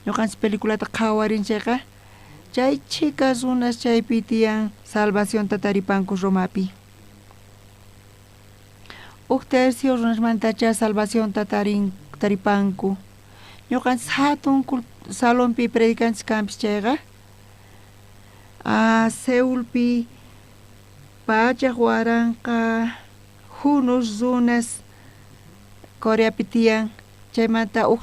ñuqanchis peliculata qhawarinchayqa chay chika runas chaypi tiyan salvacionta taripanku Romapi uk tercio runasmantacha salvacionta taripanku ñuqanchis hatun salonpi predicanchis kanpis chayqa Seulpi pachaq waranqa hunus runas Coreapi tiyan chaymanta uk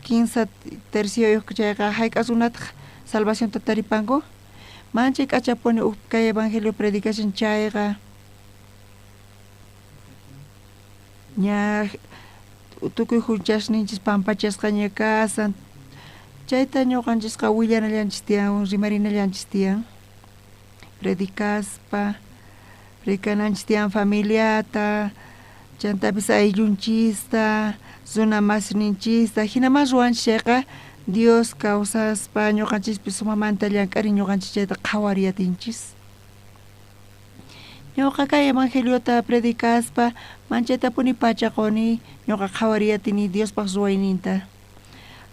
15 tercioyuq chayqa hayk'as runataq salvacionta taripanku manchay k'achapuni uk kay evangelio predicación chayqa ña tukuy huchasninchis pampachasqa ña kasan chayta ñuqanchisqa willanallanchis tiyan rimarinallanchis tiyan predicaspa rikananchis tiyan familiata chantapis ayllunchista runa masninchista hinaman ruwanchis chayqa Dios kawsaspa ñuqanchispis sumamanta llank'ari ñuqanchis chayta qhawariyatinchis ñuqa kay evangeliota predicaspa manchaytapuni pachaquni ñuqa qhawariyatini Diospaq ruwayninta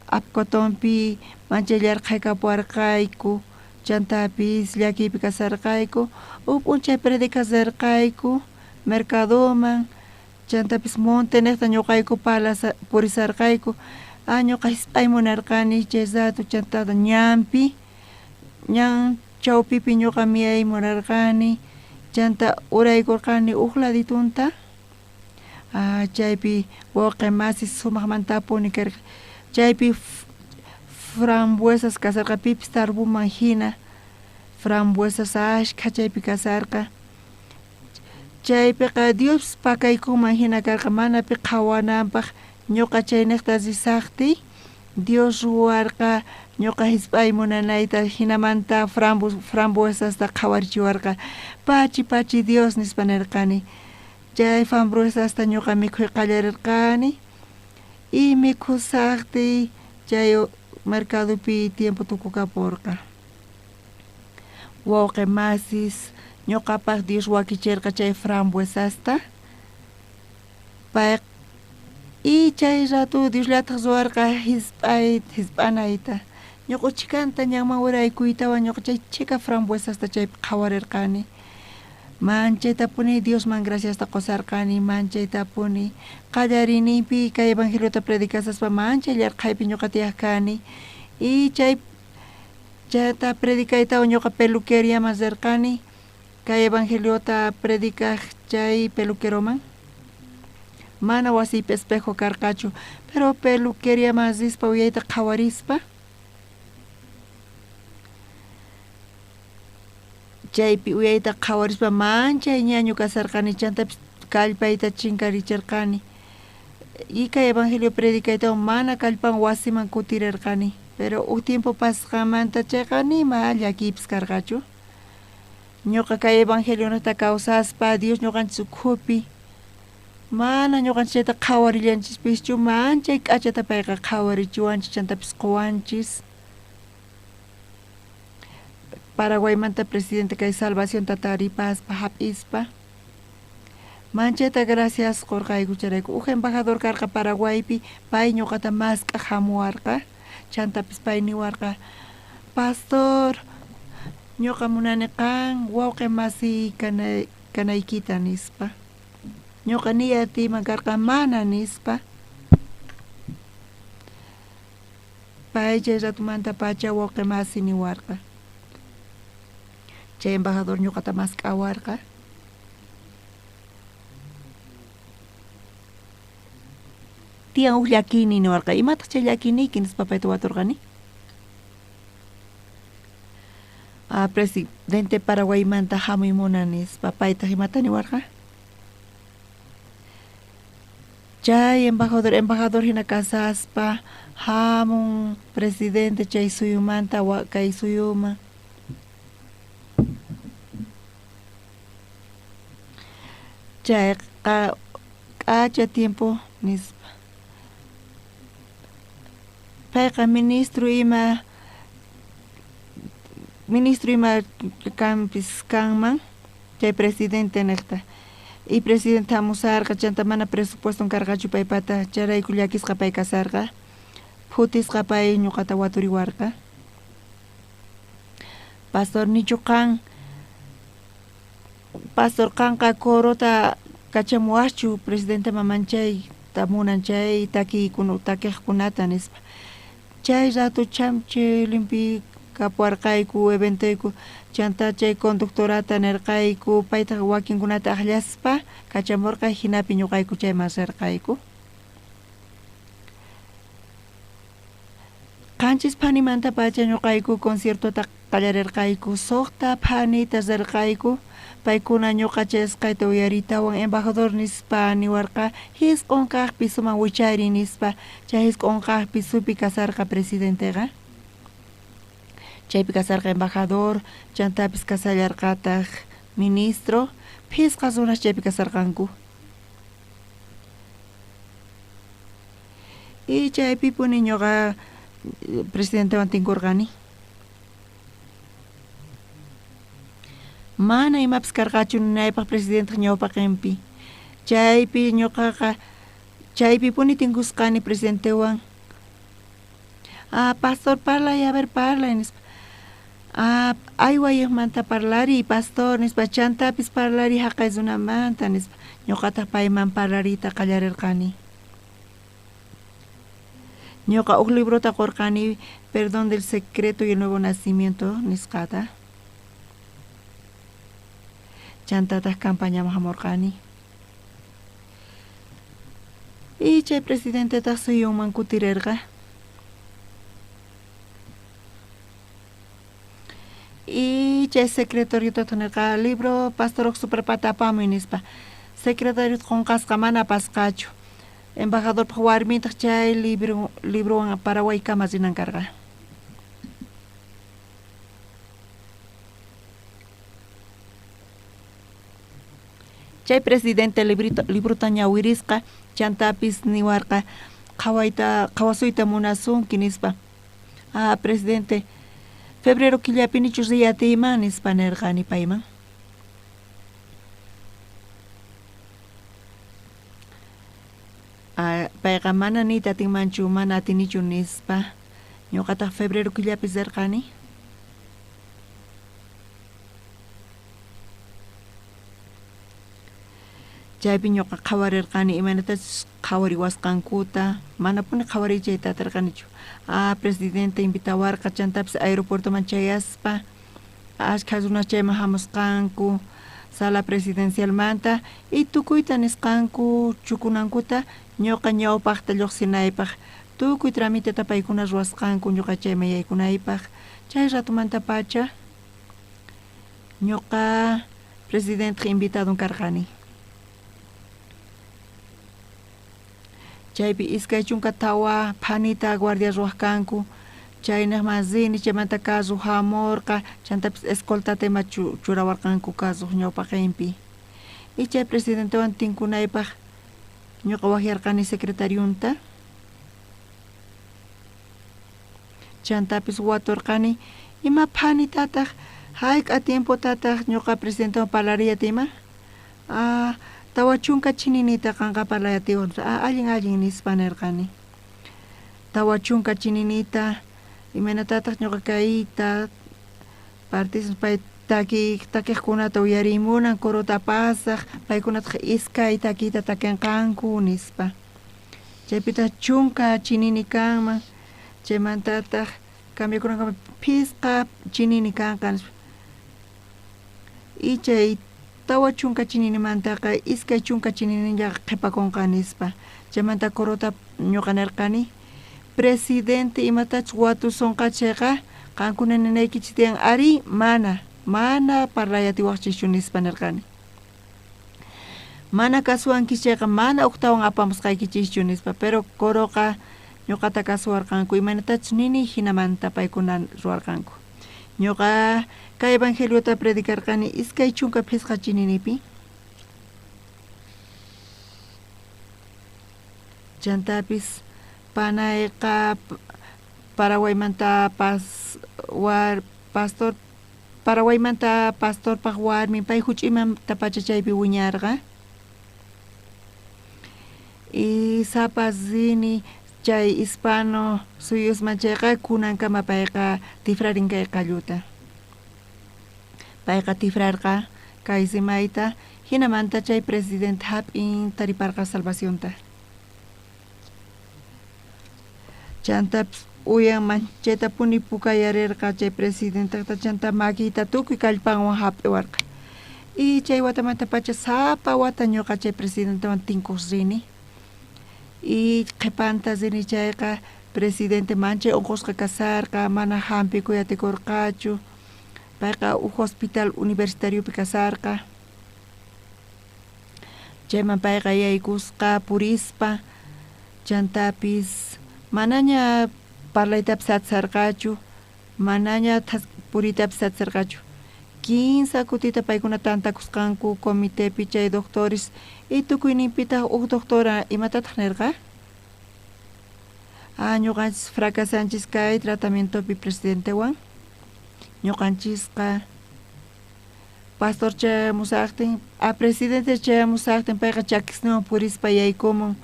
apkotonpi manchallarqaykapuwarqayku chantapis llakipi kasarqayku p'unchay predicasarqayku mercadoman chantapis monte niqta ñuqayku purisarqayku ñuqa hisp'ay munarqani chay rato chantata ñanpi ñan chawpipi ñuqa miyay munarqani chanta uraykurqani uk laditunta chaypi wawqi masis sumaqmantapuni karqa chaypi frambuesas kasarqa pipis tarpuman hina frambuesas ashkha chaypi kasarqa chaypiqa Dios pakaykuman hina karqa manapi qhawananpaq ñuqa chay niqta risaqti Dios ruwarqa ñuqa hisp'ay munanayta hinamanta frambuesasta qhawarichiwarqa pachi Dios nispa nirqani chay frambuesasta ñuqa mikhuy qallarirqani y mikhusaqti chay mercadopi tiempo tukukapurqa wawqi masis ñuqapaq Dios wakichirqa chay frambuesasta pay y chay rato Diosllatak ruwarqa hisp'anayta ñuqa uchikanta ñanman wiraykuytawan ñuqa chay chika frambuesasta chaypi qhawarirqani manchaytapuni Diosman graciasta qusarqani manchaytapuni qallarinipi kay evangeliota predicasaspa manchallarqaypi ñuqa tiyaq kani y chayta predicaytawan ñuqa peluqueriaman rirqani kay evangeliota predicaq chay peluqueroman mana wasipi espejo karqachu pero peluqueriaman rispa uyayta qhawarispa chaypi uyayta qhawarispa manchay ñañu kasarqani chantapis kallpayta chinkaricharqani y kay evangelio predicaytawan mana kallpan wasiman kutirarqani pero uk tiempo pasqamanta chayqa nima llakipis karqachu ñuqa kay evangelionata kawsaspa Dios ñuqanchis ukhupi mana ñuqanchis chayta qhawarillanchispishchu manchay k'achata payqa qhawarichiwanchis chantapis quwanchis Paraguaymanta presidente kay salvación tataripaspa hap'ispa manchayta gracias qurqayku charayku uk embajador karqa Paraguaypi pay ñuqata masqa hamuwarqa chantapis pay niwarqa pastor ñuqa munani qan wawqi masi kanaykita nispa ñuqa niyatiman karqa mana nispa pay chay ratumanta pacha wawqi masi niwarqa chay embajador ñuqata masqawarqa tiyan uk llakini niwarqa imataq chay llakiniki nispa payta waturqani presidente Paraguaymanta hamuymuna nispa paytaq imata niwarqa chay embajador hina kasaspa hamun presidente chay suyumanta kay suyuma chay k'acha tiempo nispa payqa ministro ima kanpis kanman chay presidente niqta y presidente hamusarqa chanta mana presupuesto karqachu paypata charayku llakisqa pay kasarqa phutisqa pay ñuqata waturiwarqa pastor nichu qan pastor qanqa korota kachamuwaschu presidente mamanchay tamunan chay takiqkunata nispa chay rato chamchi limpi kapuarqayku eventoyku chanta chay conductorata nirqayku paytaq wakinkunata akllaspa kachamurqa hinapi ñuqayku chayman rirqayku qanchis phanimanta pacha ñuqayku conciertota qallarirqayku suqta phanita rirqayku paykuna ñuqa chayasqayta uyaritawan embajador nispa niwarqa hisq'un kaqpi suman wichayri nispa chay hisq'un kaqpi supi kasarqa presidenteqa chaypi kasarqa embajador chantapis kasallarqataq ministro phisqa runas chaypi kasarqanku y chaypipuni ñuqa presidentewan tinkurqani mana imapis karqachu ninaypaq presidente ñawpaqinpi chaypi ñuqaqa chaypipuni tinkusqani presidentewan pastor parlay a ver parlay nispa aywayuqmanta parlari pastor nispa chantapis parlari haqay runamanta nispa ñuqataq payman parlarita qallarirqani ñuqa uk librota qurqani perdón del secreto y el nuevo nacimiento nisqata chantataq campañaman hamurqani y chay presidentetaq suyunman kutirirqa y chay secretariota tunirqa libro pastor uk superpata apamuy nispa secretario qunqasqa mana pasqachu embajador warmitaq chay librowan Paraguaykama rinankarqa chay presidente libruta ñawirisqa chantapis niwarqa qhawasuyta munasunki nispa presidente febrero killapinichu riyatiman nispa nirqani payman payqa mana nita atinmanchu mana atinichu nispa ñuqataq febrero killapis rirqani chaypi ñuqa qhawarirqani imanatachus qhawariwasqankuta manapuni qhawariychayta atirqanichu presidente invitawarqa chantapis aeropuertoman chayaspa ashkha runas chayman hamusqanku sala presidencialmanta y tukuyta nisqanku chukunankuta ñuqa ñawpaqta lluqsinaypaq tukuy tramiteta paykuna ruwasqanku ñuqa chayman yaykunaypaq chay ratumanta pacha ñuqa presidente invitado karqani. Chaypi iskay chunka tawa phanita guardia ruwaq chaynaq mazini chaymanta kasuq hamurqa chantapis escoltate churawarqanku kasuq ñawpaqinpi. Y chay presidentewan tinkunaypaq ñuqa wahyarqani secretariunta. Chantapis waturqani ima phanitataq hayk'a tiempotataq ñuqa presidentewan parlariyatima. Tawa chunka chininita qanqa parlayatiwan allin nispa nirqani. Tawa chunka chininita imanatataq ñuqa kayta participay pay takiqkunata uyarimunan kuruta pasaq paykunataq iskay takiyta takinqanku nispa. Chaypita chunka chinini kanman chaymantataq cambiakunaqa pisqa chinini kanqa. Y chay tawa chunka chininimantaqa iskay chunka chininillaqa qhipakunqa nispa. Chaymanta kuruta ñuqa nirqani presidente imatach watusunqa chayqa qankuna ninaykichis tiyan ari mana parlayatiwaqchischu nispa nirqani. Mana kasuwankichis chayqa mana uqtawan apamusqaykichischu nispa, pero kuruqa ñuqata kasuwarqanku imanatach nini hinamanta paykuna ruwarqanku. Ñuqa kay evangeliota predikarqani iskay chunka pisqa chininipi. Chantapis panayqa Paraguaymanta Paraguaymanta pastorpaq warmi pay huch'imanta pachachaypi wiñarqa. Y sapasini chay hispano suyusman chayqa kunankama payqa tifrarin kay qalluta. Payqa tifrarqa kay simayta hinamanta chay presidente hap'in tariparqa salvacionta. Chantapis uyanman chayta puni pukayarirqa chay presidentaqta chanta makiyta tukuy kallpanwan hap'iwarqa. Y chay watamanta pacha sapa wata ñuqa chay presidentewan tinkuq rini. Y qhipanta rini chayqa presidente manchay unqusqa kasarqa mana hampi kuyatikurqachu. Payqa hospital universitariopi kasarqa. Chayman payqa yaykusqa purispa chantapis manaña parlaytapis atisarqachu, manaña puritapis atisarqachu. 15 kutita paykuna tantakusqanku comitepi chay doctores y tukuyninpita doctora imatataq nirqa? Ñuqanchis fracasanchis kay tratamientopi presidentewan. Ñuqanchisqa pastor chayamusaqtin, presidente chayamusaqtin payqa chakisninwan purispa yaykumun.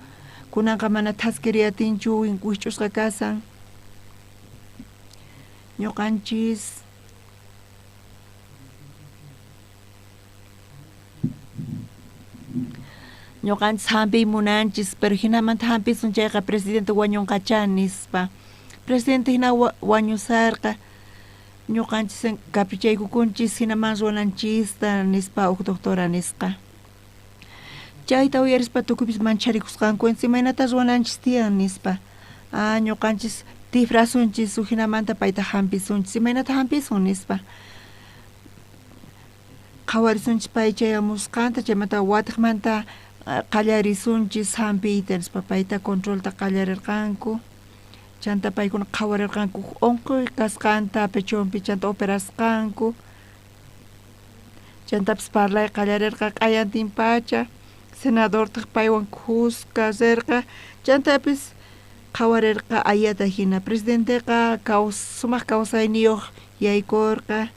Kunanqa mana thaskiriyatinchu wihch'usqa kasan. Ñuqanchis hampi munanchis, pero hinamanta hampisun chayqa presidente wañunqacha nispa. Presidente hina wañusarqa ñuqanchis caprichaykukunchis hinaman ruwananchista nispa doctora nisqa. Chayta uyarispa tukupis mancharikusqanku imaynata ruwananchis tiyan nispa. Ñuqanchis tifrasunchis hinamanta payta hampisunchis imaynata hampisun nispa. Qhawarisunchis pay chayamusqanta chaymanta watiqmanta qallarisunchis hampiyta nispa payta controlta qallarirqanku. Chanta paykuna qhawarirqanku unquy kasqanta pechonpi chanta operasqanku. Chantapis parlay qallarirqa q'ayantin pacha. Senador paywan kusqasirqa chantapis qhawarirqa ayata hina presidenteqa sumaq kawsayniyuq yaykurqa.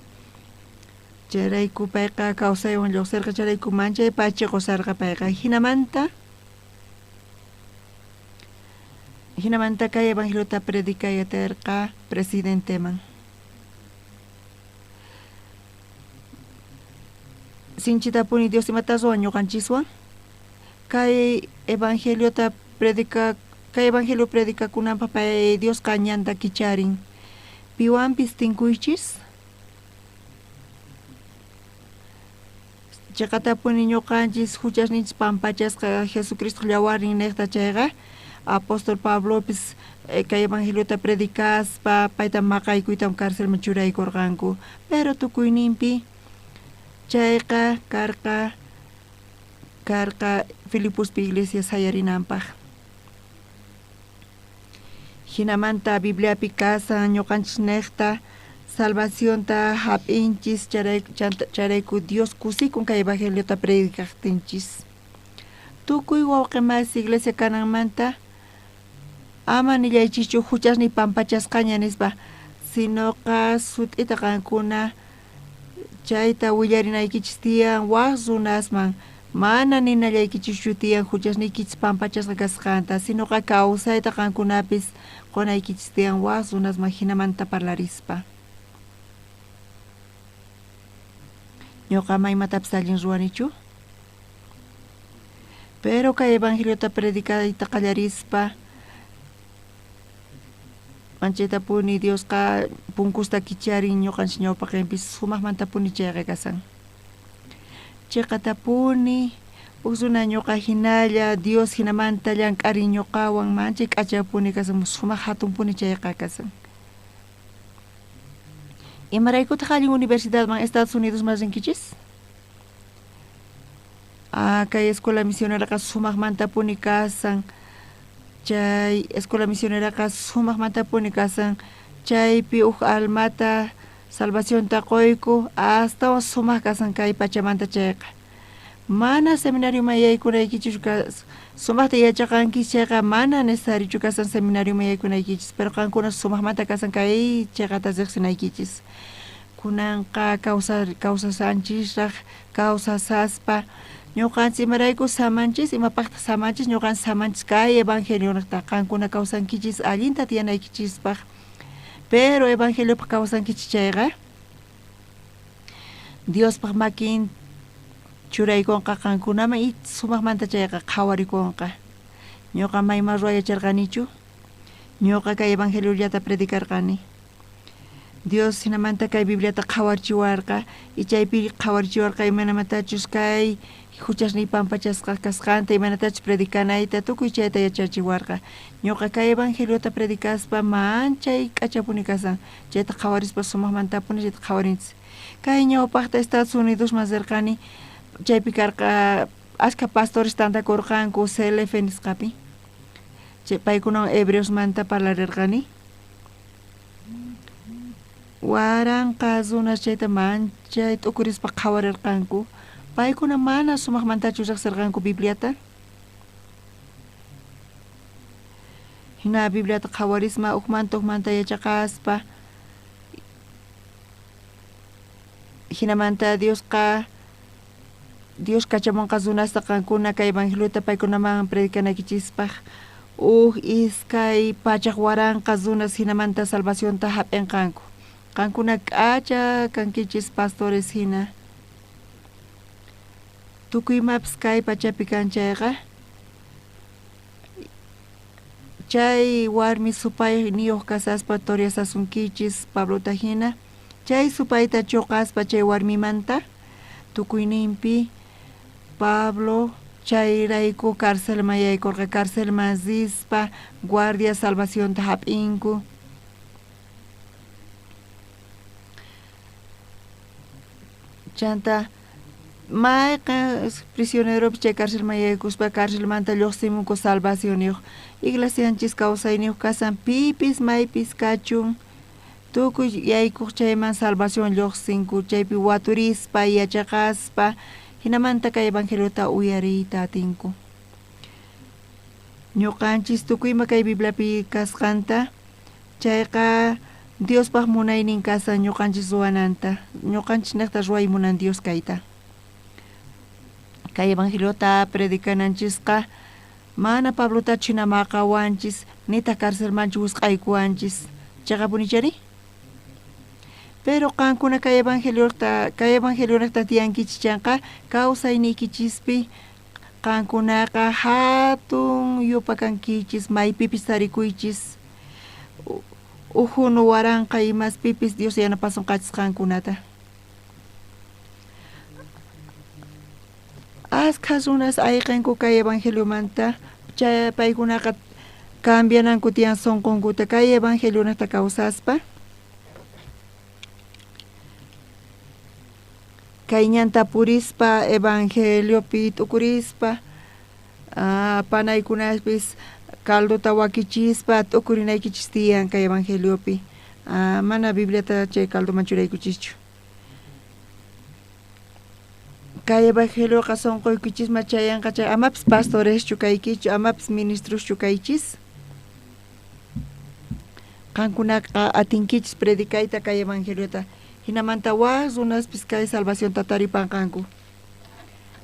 Chayrayku payqa kawsaywan lluqsirqa chayrayku manchay pacha qusarqa payqa hinamanta kay evangeliota predikayatirqa presidenteman. Sinchitapuni Dios imataswan ñuqanchiswan kay evangelio predikakunanpaq pay Dios ñanta kicharin piwanpis tinkuychis. Chaqatapuni ñuqanchis huchasninchis pampachasqa Jesucristo llawarin niqta chayqa apóstol Pablopis kay evangeliota predikaspa payta maqaykuyta karcelman churaykurqanku, pero tukuyninpi chayqa karqa Filipuspi iglesia sayarinanpaq. Hinamanta Bibliapi kasan ñuqanchis niqta salvacionta hap'inchis charayku Dios kusikun kay evangeliota predikaqtinchis. Tukuy wawqimas iglesia kananmanta ama nillaychischu huchasni pampachasqaña nispa, sinoqa sut'ita qankuna chayta willarinaykichis tiyan waq runasman mana ninallaykichis tiyan huchasnikichis pampachasqa kasqanta, sinoqa kawsayta qankunapis qunaykichis tiyan waq runasman hinamanta parlarispa. Ñuqa maymatapis allin ruwanichu, pero kay evangeliota predicadayta qallarispa manchaytapuni Diosqa punkusta kicharin ñuqanchis ñawpaqinpis sumaqmantapuni chayqa kasan. Chayqatapuni uksuna ñuqa hinalla Dios hinamanta llank'arin ñuqawan manchay k'achapuni kasan sumaq hatunpuni chayqa kasan. Imaraykutaq allin universidadman Estados Unidosman rinkichis? Kay escuela misioneraqa sumaqmantapuni kasan. Chay escuela misioneraqa sumaqmantapuni kasan. Chaypi almata salvacionta qoyku hasta sumaq kasan kay pachamanta chayqa. Mana seminario yaykunaykichus sumaqta yachaqanki chayqa mana necesarichu kasan seminario yaykunaykichis, pero qankuna sumaqmanta kasan kay chayqata riqsinaykichis. Kunanqa kawsasanchisraq kawsasaspa ñuqanchis imarayku samanchis imapaqta samanchis ñuqanchis samanchis kay evangelionaqta qankuna kawsankichis allinta tiyanaykichispaq, pero evangeliopa kawsankichis chayqa Diospaq makin churaykunqa qankunaman y sumaqmanta chayqa qhawarikunqa. Ñuqa mayma ruwayacharqanichu, ñuqa kay evangeliollata predicarqani. Dios hinamanta kay Bibliata qhawarchiwarqa y chaypi qhawarchiwarqa imanamantachus kay huchasniy pampachasqa kasqanta imanatachus predicanayta tukuy chayta yachachiwarqa. Ñuqa kay evangeliota predicaspa manchay k'achapuni kasan, chayta qhawarispa sumaqmantapuni chayta qhawarinchis. Kay ñawpaqta Estados Unidosman rirqani, chaypi karqa ashka pastores tantakurqanku CLF nisqapi. Chay paykunawan hebreosmanta parlarirqani. Waranqa runas chayta manchay t'ukurispa qhawarirqanku. Paykuna mana sumaqmantachu riqsirqanku Bibliata. Hina Bibliata qhawarisma ukmanta yachaqaspa. Hinamanta Dios kachamunqa runasta qankuna kay evangeliota paykunaman predicanaykichispaq iskay pachaq waranqa runas hinamanta salvacionta hap'inqanku. Qankuna k'acha kankichis pastores hina. Tukuymapas kay pachapi kanchayqa chay warmi supay niyuq kasaspa toriasasunkichis Pablota hina, chay supayta chuqaspa chay warmimanta tukuyninpi Pablo chayrayku carcelman yaykurqa, carcelman rispa guardia salvacionta hap'inku. Chanta mayqa prisioneropi chay carcelman yaykuspa carcelmanta lluqsimunku salvación yuq iglesianchis kawsayniyuq kasan pipis maypis kachun tukuy yaykuq chayman salvación lluqsinku, chaypi waturispa yachaqaspa hinamanta kay evangeliota uyariyta atinku. Ñuqanchis tukuyma kay Bibliapi kasqanta chayqa Diospaq munaynin kasan ñuqanchis ruwananta, ñuqanchis niqta ruwaymunan Dios kayta. Kay evangeliota predicananchisqa mana Pablota china maqawanchis nita carcelmanchis wisq'aykuwanchis chaqapunichari. Pero qankuna kay evangeliota tiyankichis chanqa kawsayniykichispi qankunaqa hatun yupa kankichis maypipis tarikuychis uhunu waranqa imas pipis Dios yanapasunqachis qankunata. Ashka runas ayqinku kay evangeliomanta chay paykunaqa cambiananku tiyan sunqunkuta kay evangeliota kawsaspa kayñanta purispa evangelio pi tukurispa panaykunaspis calduta wakichispa tukurinaykichis tiyan kay evangelio pi mana bibliata chay caldoman churaykuchischu kay evangelio sonqoykichisma chayanqa chay amapis pastoreschu kaykichu amapis ministroschu kaychis qankunaqa atinkichis predicayta kay evangeliota hinamanta runaspis kay salvación tataripanqanku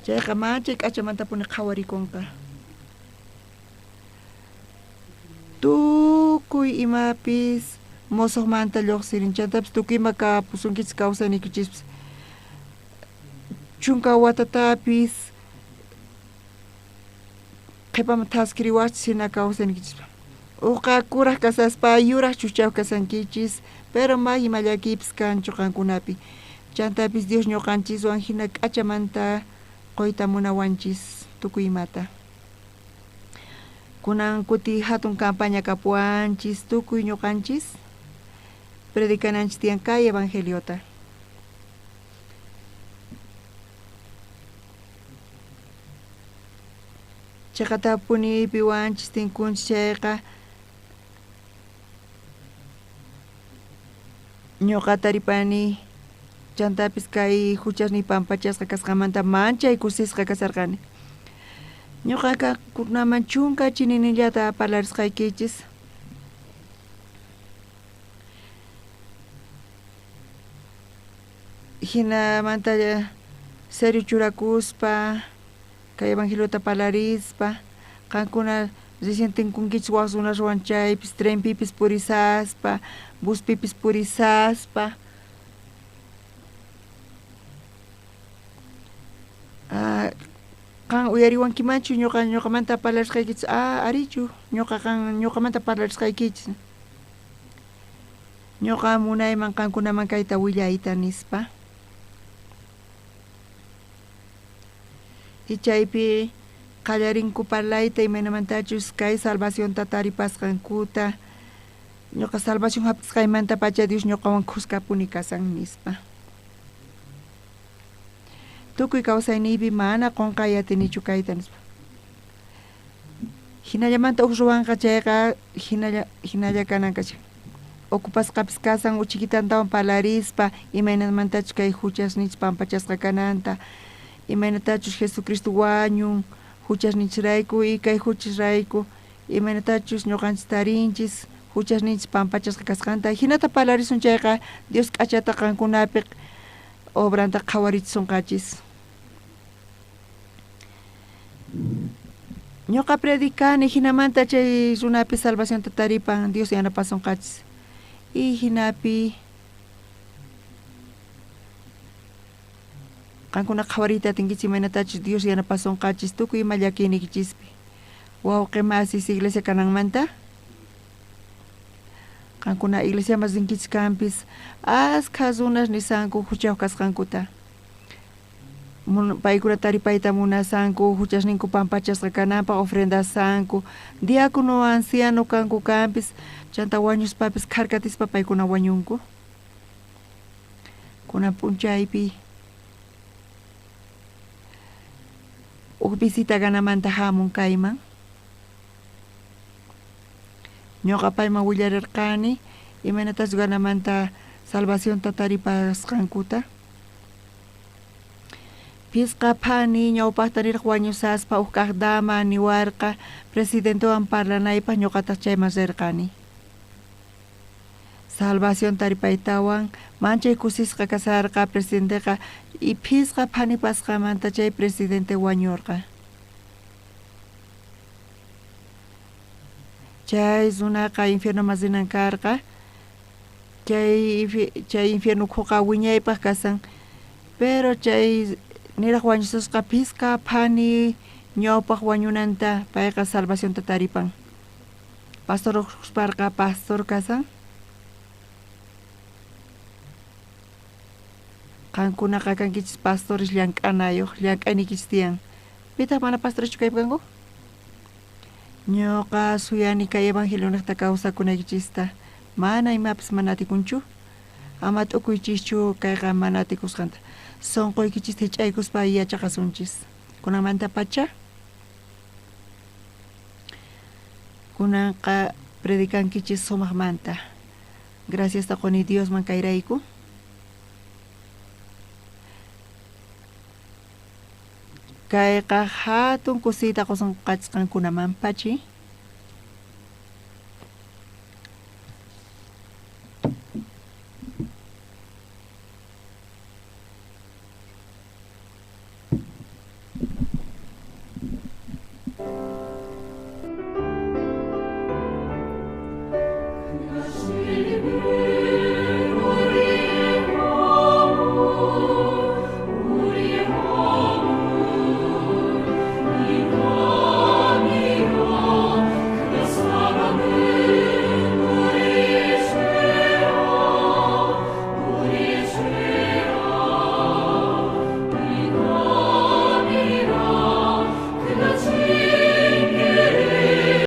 chayqa machay k'achamantapuni qhawarikunqa tukuy imapis mosoqmanta lluqsirinchantapis tukuyma kapusunkichis kawsaynikichispis chunka watatapis qhipaman taskiriwachis hina kawsaynikichis uqa kuraq kasaspa yuraq chuchaq kasankichis pero may imalakipis kanchu qankunapi chantapis Dios ñuqanchiswan hina k'achamanta qoyta munawanchis tukuy imata kunan kuti hatun campaña kapuanchis tukuy ñuqanchis predicananchis tiyan kay evangeliota chaqatapuni piwanchis tinkunchis chayqa ñuqa taripani chantapis kay huchasni pampachasqa kasqamanta manchay kusisqa kasarqani ñuqaqa kunaman chunka chininillata parlarisqaykichis hinamanta serio churakuspa kay evangeliota parlarispa qankuna recién tinkunkichis waqsunas ruwanchaypis trenpipis purisaspa buspipis purisaspa qan uyariwankimanchu ñuqamanta parlarisqaykichis arichu ñuqamanta parlarisqaykichis ñuqa munayman qankunaman kayta willayta nispa chaypi qallarinku parlayta imaynamantachus kay salvación tataripasqankuta ñuqa salvación hap'isqaymanta pacha Dios ñuqawan qusqapuni kasan nispa tukuy kawsayniypi mana qunqay atinichu kayta nispa hinallamanta ruwanqa chayqa hinalla kananqa chay ocupasqapis kasan uchikitantawan parlarispa imaynamantachus kay huchasnichis pampachasqa kananta imaynatachus Jesucristo wañun huchasnichirayku y kay huchasrayku imaynatachus ñuqanchis tarinchis huchasninchis pampachasqa kasqanta hinata parlarisun chayqa Dios k'achata qankunapi obranta qhawarichisunqachis ñuqa predicani hinamanta chay runapi salvación tataripan Dios yanapasunqachis y hinapi qankuna qhawarita atinkichis imaynatachus Dios yanapasunqachis tukuy ima llakinikichispi wawqima asis iglesia kananmanta qankuna iglesia mas rinkichis kanpis asqa runas nisanku huchayuq kasqankuta paykuna taripayta munasanku huchasninku pampachasqa kananpaq ofrendasanku diácono anciano kanku kanpis chanta wañuspapis karkatispa paykuna wañunku kunan p'unchaypi visita ganamanta hamun kayman ñuqa payman willarirqani imaynatas ganamanta salvación tataripasqankuta pisqa phani ñawpaqtariraq wañusaspa kaq dama niwarqa presidentewan parlanaypaq ñuqatas chayman rirqani salvación taripaytawan manchay kusisqa kasarqa presidenteqa y pisqa phani pasqamanta chay presidente wañurqa chay runaqa infierno masinan karqa chay infierno khuqa wiñaypaq kasan pero chay niraq wañusasqa pisqa phani ñawpaq wañunanta payqa salvación tataripan pastor usparqa pastor kasan qankunaqa kankichis pastores llank'anayuq llank'aynikichis tiyan pitaq mana pastores kaypanku ñuqa suyani kay evangelio niqta kawsakunaykichista mana imapis mana atikunchu ama t'ukuychischu kayqa mana atikusqanta sonqoykichis hich'aykuspa yachaqasunchis kunamanta pacha kunanqa predicankichis sumaqmanta gracias taquni Dios man kayrayku kayqa hatun kusita qusunqachqankunamanpachi